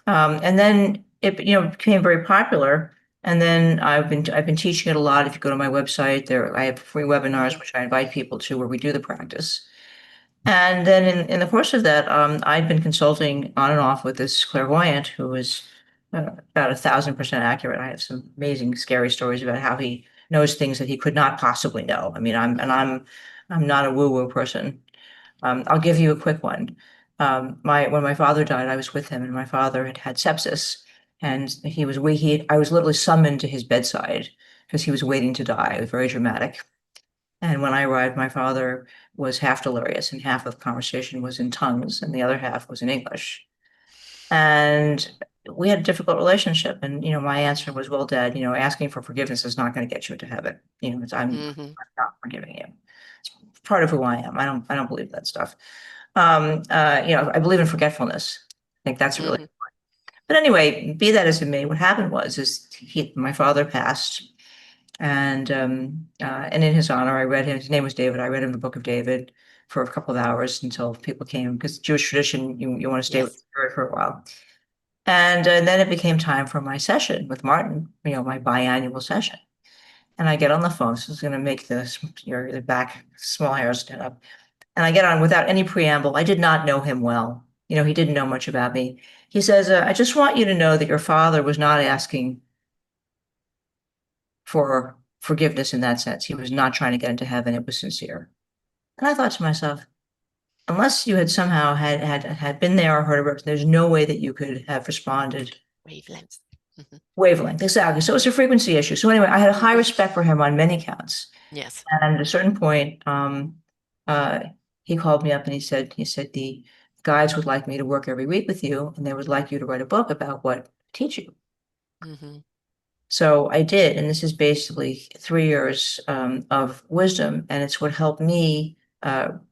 And then it, became very popular. And then I've been teaching it a lot. If you go to my website, I have free webinars Hmm. which I invite people to where we do the practice. And then in the course of that, I'd been consulting on and off with this clairvoyant who was about 1,000% accurate. I have some amazing, scary stories about how he knows things that he could not possibly know. I mean, I'm not a woo-woo person. I'll give you a quick one. When my father died, I was with him, and my father had had sepsis, and I was literally summoned to his bedside because he was waiting to die. It was very dramatic. And when I arrived, my father was half delirious, and half of the conversation was in tongues, and the other half was in English. And we had a difficult relationship. And, my answer was, well, Dad, asking for forgiveness is not going to get you into heaven. Hmm. I'm not forgiving you. It's part of who I am. I don't believe that stuff. I believe in forgetfulness. I think that's really, Hmm. but anyway, be that as it may, what happened is my father passed, and in his honor, I read him. His name was David. I read him the Book of David for a couple of hours until people came because Jewish tradition, you want to stay with the Yes. spirit for a while. And then it became time for my session with Martin, my biannual session. And I get on the phone. So it's going to make your back small hairs stand up. And I get on without any preamble. I did not know him well. He didn't know much about me. He says, I just want you to know that your father was not asking for forgiveness in that sense. He was not trying to get into heaven. It was sincere. And I thought to myself, unless you had somehow had been there or heard of it, there's no way that you could have responded. Wavelengths. Hmm. Wavelength, exactly. So it's a frequency issue. So anyway, I had a high Hmm. respect for him on many counts. Yes. And at a certain point, uh, he called me up and he said, the guides would like me to work every week with you, and they would like you to write a book about what I teach you. Hmm. So I did, and this is basically 3 years of wisdom, and it's what helped me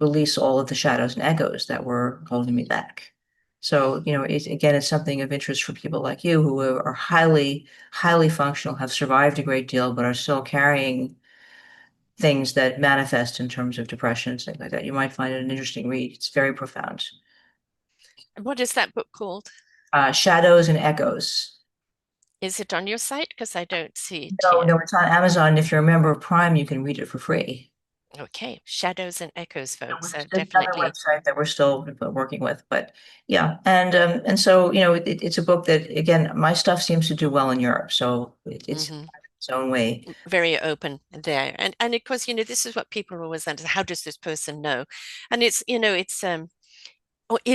release all of the shadows and echoes that were holding me back. So, again, it's something of interest for people like you who are highly, highly functional, have survived a great deal, but are still carrying things that manifest in terms of depression and things like that. You might find it an interesting read. It's very profound. What is that book called? Shadows and Echoes. Is it on your site? Because I don't see it No, here. no, it's on Amazon. If you're a member of Prime, you can read it for free. Okay, Shadows and Echoes, folks. Which is another Definitely. website that we're still working with, but yeah, and so it's a book that again, my stuff seems to do well in Europe, so it's Hmm. its own way. Very open there. And of course, this is what people are always under. How does this person know? And it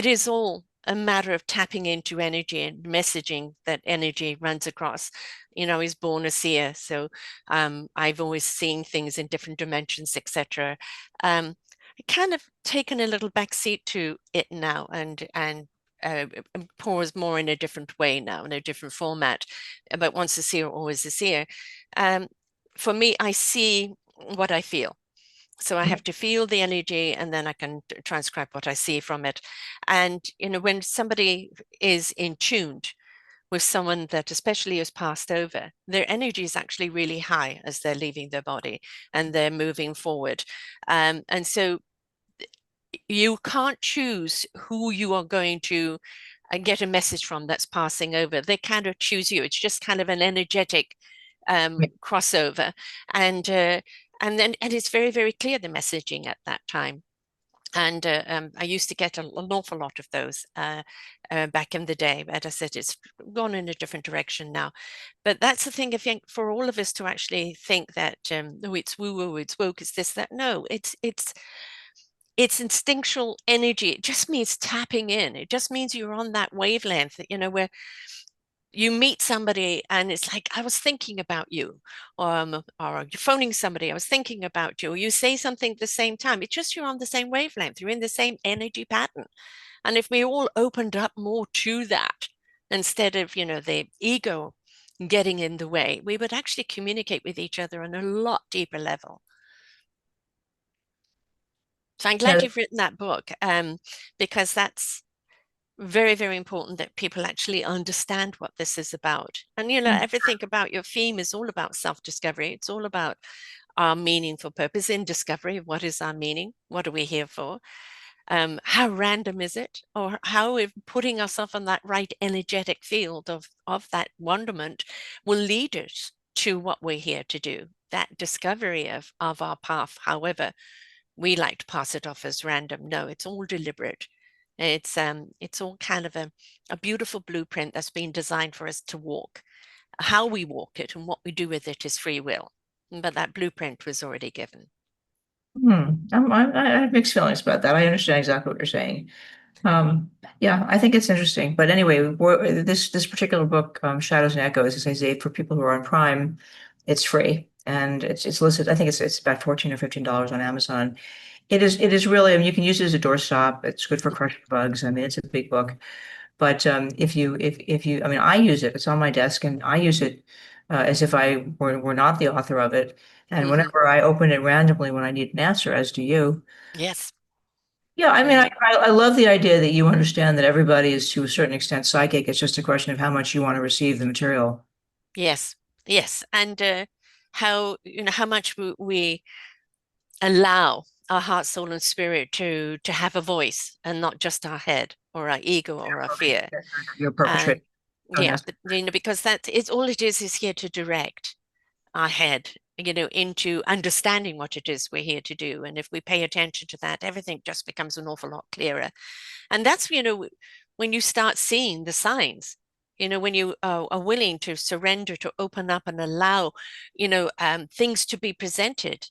is all a matter of tapping into energy and messaging that energy runs across. I was born a seer, so I've always seen things in different dimensions, etc. I kind of taken a little backseat to it now, and pours more in a different way now, in a different format. But once a seer, always a seer. Um, for me, I see what I feel. So I have to feel the energy and then I can transcribe what I see from it. And, when somebody is in tuned with someone that especially has passed over, their energy is actually really high as they're leaving their body and they're moving forward. And so you can't choose who you are going to get a message from that's passing over. They kind of choose you. It's just kind of an energetic crossover, and and it's very, very clear the messaging at that time. And I used to get an awful lot of those back in the day, but as I said, it's gone in a different direction now. But that's the thing, I think, for all of us to actually think that, oh, it's woo-woo, it's woke, it's this, that. No, it's instinctual energy. It just means tapping in. It just means you're on that wavelength, where you meet somebody and it's like, I was thinking about you, or you're phoning somebody, I was thinking about you, or you say something at the same time. It's just you're on the same wavelength, you're in the same energy pattern. And if we all opened up more to that, instead of, the ego getting in the way, we would actually communicate with each other on a lot deeper level. So I'm Yeah, glad you've written that book, because that's very, very important that people actually understand what this is about. And, everything about your theme is all about self-discovery. It's all about our meaningful purpose in discovery. What is our meaning? What are we here for? How random is it? Or how we're putting ourselves on that right energetic field of that wonderment will lead us to what we're here to do. That discovery of our path, however, we like to pass it off as random. No, it's all deliberate. It's all kind of a beautiful blueprint that's been designed for us to walk. How we walk it and what we do with it is free will. But that blueprint was already given. I have mixed feelings about that. I understand exactly what you're saying. Yeah, I think it's interesting. But anyway, this particular book, Shadows and Echoes, as I say, for people who are on Prime, it's free and it's listed. I think it's about $14 or $15 on Amazon. It is really. I mean, you can use it as a doorstop. It's good for crushing bugs. I mean, it's a big book. But if you, I mean, I use it. It's on my desk, and I use it as if I were not the author of it. And Hmm. whenever I open it randomly when I need an answer, as do you. Yes. Yeah, I mean, And I love the idea that you understand that everybody is to a certain extent psychic. It's just a question of how much you want to receive the material. yes, yes. And how much we allow our heart, soul, and spirit to have a voice and not just our head or our ego or our fear. You're And perpetrating. So yeah, necessary. because that is all it is here to direct our head, into understanding what it is we're here to do. And if we pay attention to that, everything just becomes an awful lot clearer. And that's, when you start seeing the signs, when you are willing to surrender, to open up and allow, things to be presented,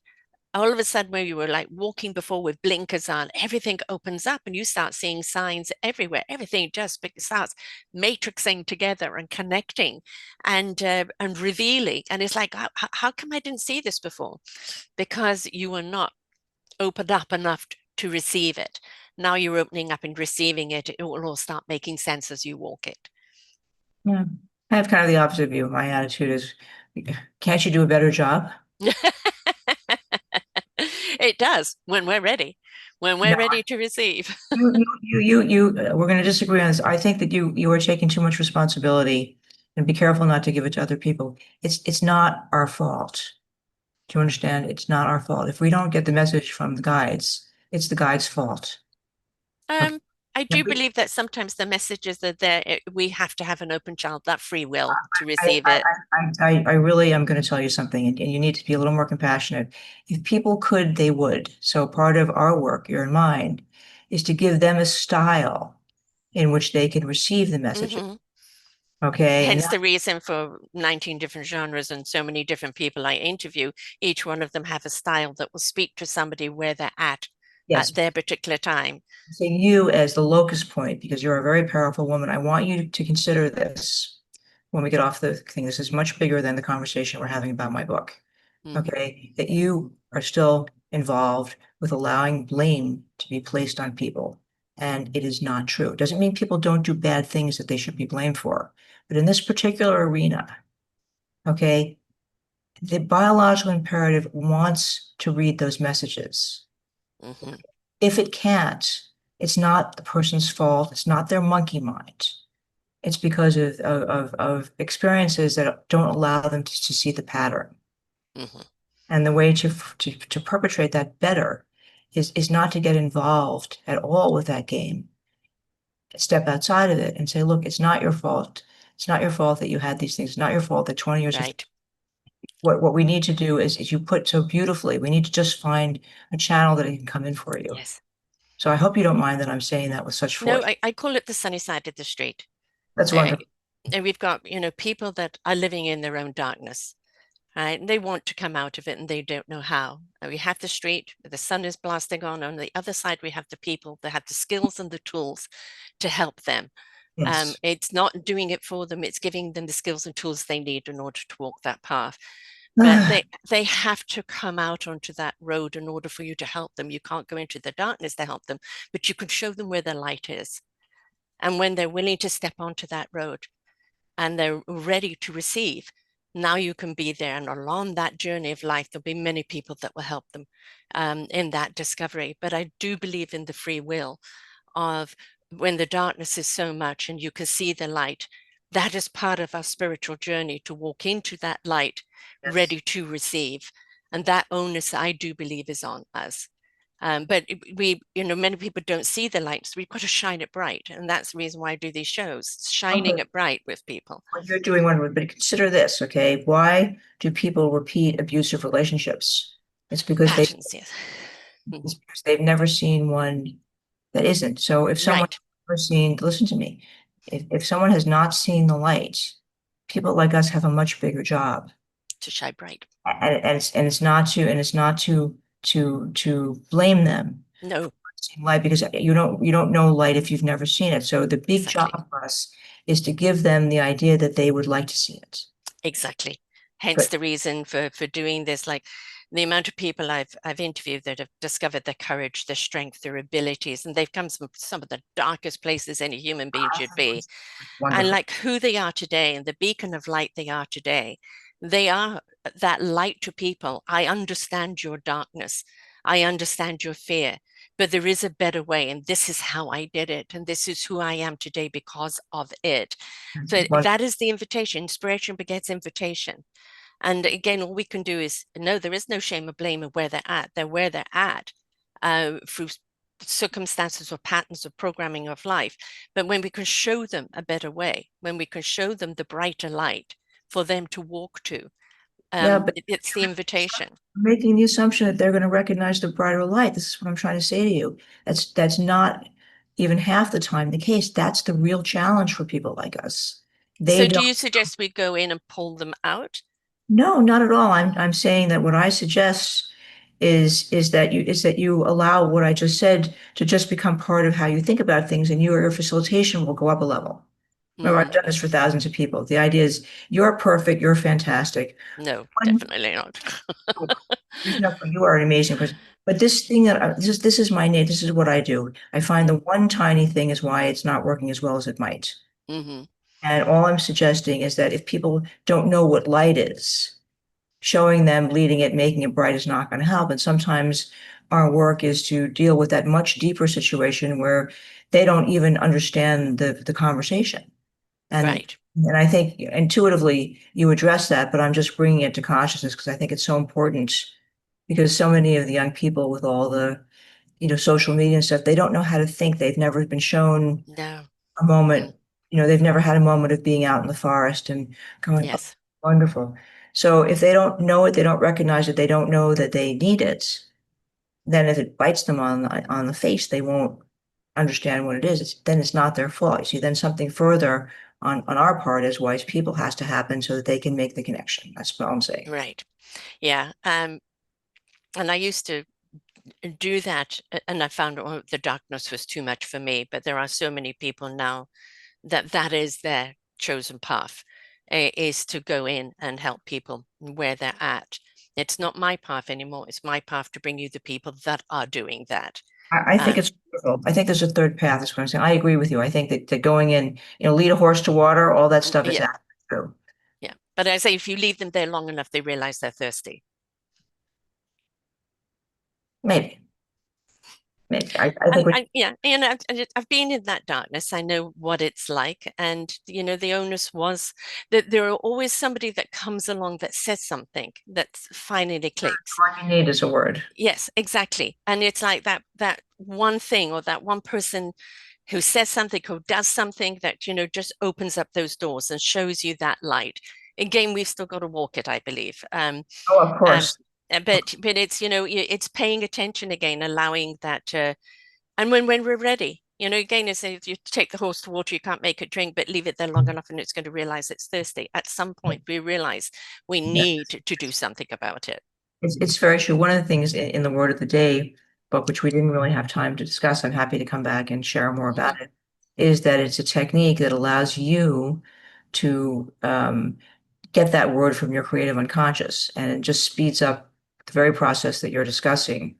all of a sudden where you were like walking before with blinkers on, everything opens up and you start seeing signs everywhere. Everything just starts matrixing together and connecting and revealing. And it's like, how come I didn't see this before? Because you were not opened up enough to receive it. Now you're opening up and receiving it. It will all start making sense as you walk it. Yeah. I have kind of the opposite view. My attitude is, can't you do a better job? It does when we're ready. when we're No, ready to receive. we're going to disagree on this. I think that you are taking too much responsibility, and be careful not to give it to other people. It's not our fault. Do you understand? It's not our fault. If we don't get the message from the guides, it's the guides' fault. Okay. Um, I do believe that sometimes the messages are there. We have to have an open child, that free will to receive it. I really am going to tell you something, and you need to be a little more compassionate. If people could, they would. So part of our work, your and mine, is to give them a style in which they can receive the message. Hmm. Okay. And Hence that, the reason for 19 different genres and so many different people I interview. Each one of them have a style that will speak to somebody where they're at yes, their particular time. saying you as the locus point, because you're a very powerful woman. I want you to consider this when we get off the thing. This is much bigger than the conversation we're having about my book. Mm, Okay, that you are still involved with allowing blame to be placed on people. And it is not true. It doesn't mean people don't do bad things that they should be blamed for. But in this particular arena, okay, the biological imperative wants to read those messages. mhm. If it can't, it's not the person's fault. It's not their monkey mind. It's because of experiences that don't allow them to see the pattern. Hmm. And the way to perpetrate that better is not to get involved at all with that game. Step outside of it and say, look, it's not your fault. It's not your fault that you had these things. It's not your fault that 20 years of Right. what we need to do is you put so beautifully, we need to just find a channel that it can come in for you. Yes. So I hope you don't mind that I'm saying that with such No, force. I call it the sunny side of the street. That's Uh, wonderful. and we've got, people that are living in their own darkness, right? And they want to come out of it and they don't know how. And we have the street, the sun is blasting on. On the other side, we have the people that have the skills and the tools to help them. Yes. It's not doing it for them, it's giving them the skills and tools they need in order to walk that path. But they have to come out onto that road in order for you to help them. You can't go into the darkness to help them, but you can show them where the light is. And when they're willing to step onto that road and they're ready to receive, now you can be there. And along that journey of life, there'll be many people that will help them in that discovery. But I do believe in the free will of when the darkness is so much and you can see the light. That is part of our spiritual journey to walk into that light, Yes. ready to receive. And that onus, I do believe, is on us. But we, many people don't see the light, so we've got to shine it bright. And that's the reason why I do these shows, shining Okay. it bright with people. Well, you're doing wonderful, but consider this, okay? Why do people repeat abusive relationships? It's because they Patterns, yes. it's because they've never seen one that isn't. So if someone's Right, never seen, listen to me, if someone has not seen the light, people like us have a much bigger job. to shine bright. And it's not to blame them No, for not seeing light, because you don't know light if you've never seen it. So the big exactly. job for us is to give them the idea that they would like to see it. Exactly. Hence Good. the reason for doing this. Like the amount of people I've interviewed that have discovered their courage, their strength, their abilities, and they've come from some of the darkest places any human being should be. And Wonderful. like who they are today and the beacon of light they are today, they are that light to people. I understand your darkness. I understand your fear, but there is a better way. And this is how I did it. And this is who I am today because of it. So Wonderful. that is the invitation. Inspiration begets invitation. And again, all we can do is no, there is no shame or blame of where they're at. They're where they're at through circumstances or patterns of programming of life. But when we can show them a better way, when we can show them the brighter light for them to walk to, Yeah, but it's the invitation. making the assumption that they're going to recognize the brighter light. This is what I'm trying to say to you. That's not even half the time the case. That's the real challenge for people like us. They So do don't. you suggest we go in and pull them out? No, not at all. I'm saying that what I suggest is that you allow what I just said to just become part of how you think about things, and your facilitation will go up a level. Remember, I've Mm, done this for thousands of people. The idea is you're perfect, you're fantastic. no, definitely not. There's no, you are an amazing person. But this thing that this is my name. This is what I do. I find the one tiny thing is why it's not working as well as it might. Mm-hmm. And all I'm suggesting is that if people don't know what light is, showing them, leading it, making it bright is not going to help. And sometimes our work is to deal with that much deeper situation where they don't even understand the conversation. And Right. and I think intuitively you address that, but I'm just bringing it to consciousness because I think it's so important because so many of the young people with all the, social media and stuff, they don't know how to think. They've never been shown No. a moment, Mm. they've never had a moment of being out in the forest and going, oh, Yes. wonderful. So if they don't know it, they don't recognize it, they don't know that they need it, then if it bites them on the face, they won't understand what it is. Then it's not their fault. You see, then something further on our part as wise people has to happen so that they can make the connection. That's what I'm saying. Right. Yeah. And I used to do that, and I found the darkness was too much for me. But there are so many people now that is their chosen path, is to go in and help people where they're at. It's not my path anymore. It's my path to bring you the people that are doing that. I think Um, it's wonderful. I think there's a third path, is what I'm saying. I agree with you. I think that going in, lead a horse to water, all that stuff is yeah, absolutely true. yeah. But I say if you leave them there long enough, they realize they're thirsty. Maybe, maybe. I think we, Yeah, I've been in that darkness. I know what it's like, and the onus was that there are always somebody that comes along that says something that finally clicks. all you need is a word. Yes, exactly. And it's like that one thing or that one person who says something or does something that just opens up those doors and shows you that light. Again, we've still got to walk it, I believe. Oh, of Um, course. but it's it's paying attention again, allowing that. And when we're ready, again, as if you take the horse to water, you can't make it drink, but leave it there long enough, and it's going to realize it's thirsty. At some point, we realize we Yeah. need to do something about it. It's very true. One of the things in the Word of the Day book, which we didn't really have time to discuss, I'm happy to come back and share more Hmm. about it, is that it's a technique that allows you to get that word from your creative unconscious, and it just speeds up the very process that you're discussing.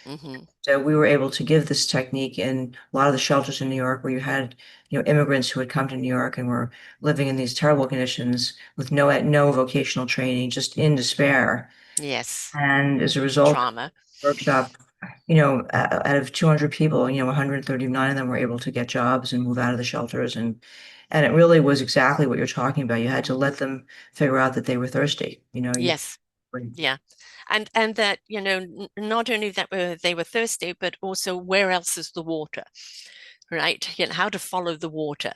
Hmm. So we were able to give this technique in a lot of the shelters in New York, where you had, immigrants who had come to New York and were living in these terrible conditions with no vocational training, just in despair. Yes, And as a result, trauma. workshop, out of 200 people, 139 of them were able to get jobs and move out of the shelters. And it really was exactly what you're talking about. You had to let them figure out that they were thirsty. Yes, yeah, and that not only that they were thirsty, but also where else is the water, right? How to follow the water,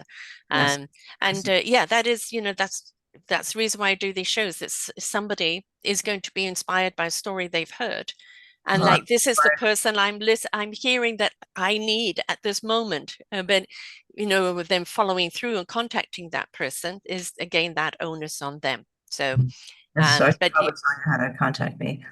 yes. um, and yeah, that is that's the reason why I do these shows. That somebody is going to be inspired by a story they've heard, and Uh, like this is the person I'm hearing that I need at this moment. But with them following through and contacting that person is again that onus on them. So, yes, so I should but probably tell you how to contact me.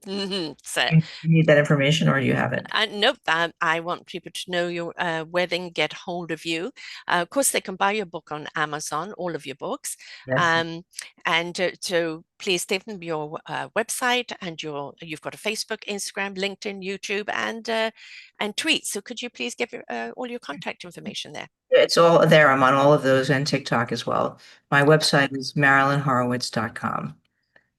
mhm. So, You need that information or you have it? nope, I want people to know your where they can get hold of you. Of course, they can buy your book on Amazon, all of your books. Yes. Um, and so please give them your website and you've got a Facebook, Instagram, LinkedIn, YouTube, and tweets. So could you please give all your contact information there? It's all there. I'm on all of those and TikTok as well. My website is marilynhorowitz.com.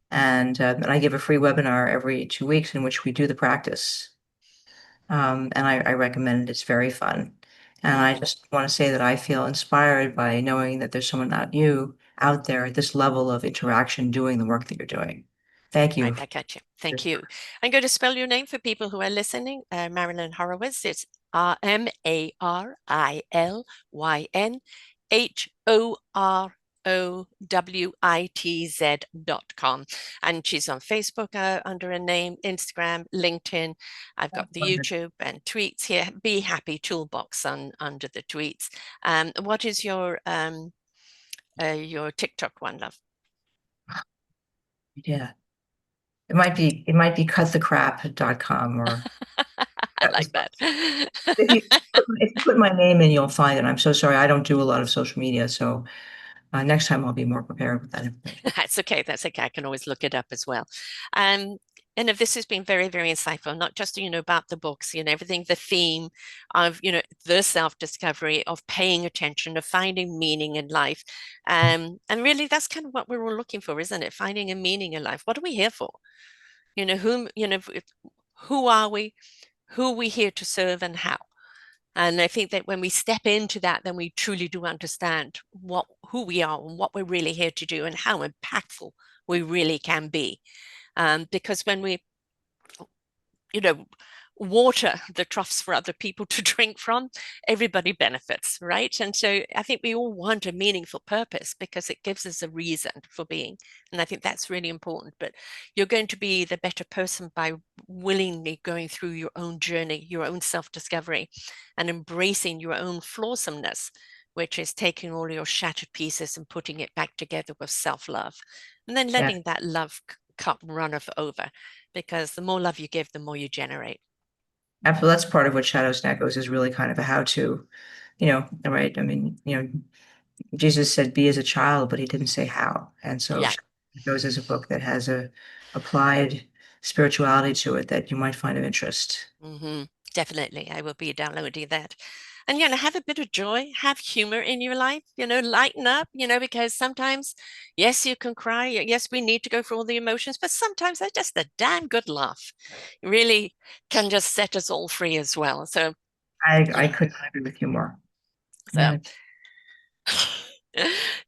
And I give a free webinar every 2 weeks in which we do the practice. And I recommend it. It's very fun. And I Hmm. just want to say that I feel inspired by knowing that there's someone not you out there at this level of interaction doing the work that you're doing. Thank you Right for back at you. Thank this. you. I'm going to spell your name for people who are listening. Marilyn Horowitz. It's MarilynHorowitz.com. And she's on Facebook under a name, Instagram, LinkedIn. I've got the YouTube and tweets here. Be Happy Toolbox under the tweets. What is your TikTok one, love? Yeah. It might be cutthecrap.com or I like that. if you put my name in, you'll find it. I'm so sorry. I don't do a lot of social media, so next time I'll be more prepared with that information. That's okay. That's okay. I can always look it up as well. Um, and if this has been very, very insightful, not just, about the books, everything, the theme of, the self-discovery of paying attention, of finding meaning in life. And really that's kind of what we're all looking for, isn't it? Finding a meaning in life. What are we here for? Whom, Who are we? Who are we here to serve and how? And I think that when we step into that, then we truly do understand who we are and what we're really here to do and how impactful we really can be. Because when we, water the troughs for other people to drink from, everybody benefits, right? And so I think we all want a meaningful purpose because it gives us a reason for being. And I think that's really important. But you're going to be the better person by willingly going through your own journey, your own self-discovery, and embracing your own flawsomeness, which is taking all your shattered pieces and putting it back together with self-love, and then letting that love cup run over, because the more love you give, the more you generate. Absolutely. That's part of what Shadows and Echoes is really kind of a how-to, right? I mean, Jesus said, be as a child, but he didn't say how. And so Yeah. Shadows and Echoes is a book that has a applied spirituality to it that you might find of interest. Mm-hmm. Definitely. I will be downloading that. And, have a bit of joy, have humor in your life, lighten up, because sometimes, yes, you can cry. Yes, we need to go through all the emotions, but sometimes that's just a damn good laugh. It really can just set us all free as well. So, I couldn't agree with you more. so Yeah.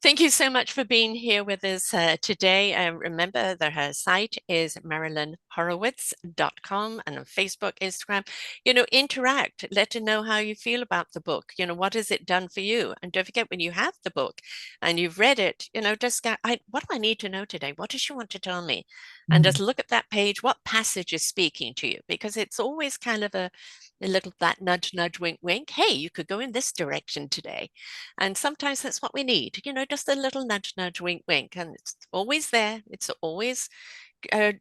thank you so much for being here with us today. Remember that her site is marilynhorowitz.com, and on Facebook, Instagram. Interact, let her know how you feel about the book. What has it done for you? And don't forget, when you have the book and you've read it, just go, what do I need to know today? What does she want to tell me? And just look at that page. What passage is speaking to you? Because it's always kind of a little that nudge, nudge, wink, wink. Hey, you could go in this direction today. And sometimes that's what we need, just a little nudge, nudge, wink, wink. And it's always there. It's always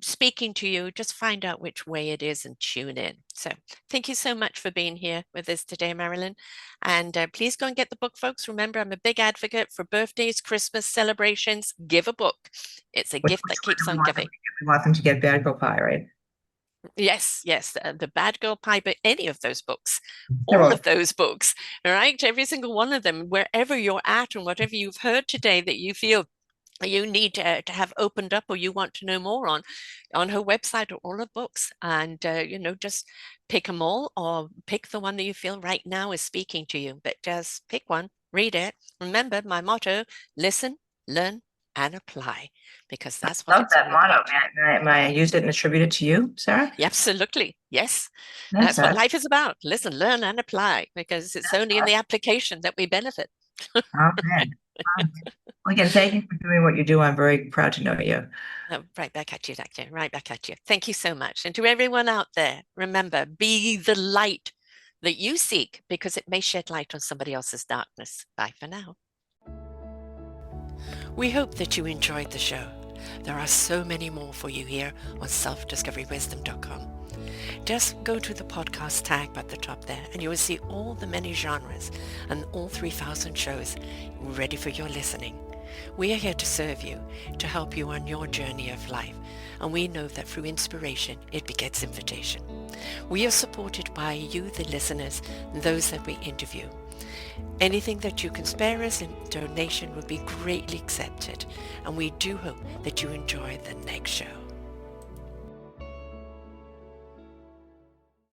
speaking to you. Just find out which way it is and tune in. So thank you so much for being here with us today, Marilyn. And please go and get the book, folks. Remember, I'm a big advocate for birthdays, Christmas celebrations. Give a book. It's a gift that keeps on giving. We want them to get Bad Girl Pie, right? Yes, yes, the Bad Girl Pie, but any of those books, They're all all of those books, right? Every single one of them, wherever you're at and whatever you've heard today that you feel you need to have opened up or you want to know more on her website are all the books. And, just pick them all or pick the one that you feel right now is speaking to you. But just pick one, read it. Remember my motto, listen, learn, and apply, because that's what love it's that all motto. about. May I use it and attribute it to you, Sarah? Absolutely. Yes. That's That's what that. life is about. Listen, learn, and apply, because it's only in the application that we benefit. Amen. Amen. Well, again, thank you for doing what you do. I'm very proud to know you. Right back at you, Doctor. Right back at you. Thank you so much. And to everyone out there, remember, be the light that you seek, because it may shed light on somebody else's darkness. Bye for now. We hope that you enjoyed the show. There are so many more for you here on selfdiscoverywisdom.com. Just go to the podcast tag at the top there and you will see all the many genres and all 3,000 shows ready for your listening. We are here to serve you, to help you on your journey of life, and we know that through inspiration it begets invitation. We are supported by you, the listeners, and those that we interview. Anything that you can spare us in donation would be greatly accepted, and we do hope that you enjoy the next show.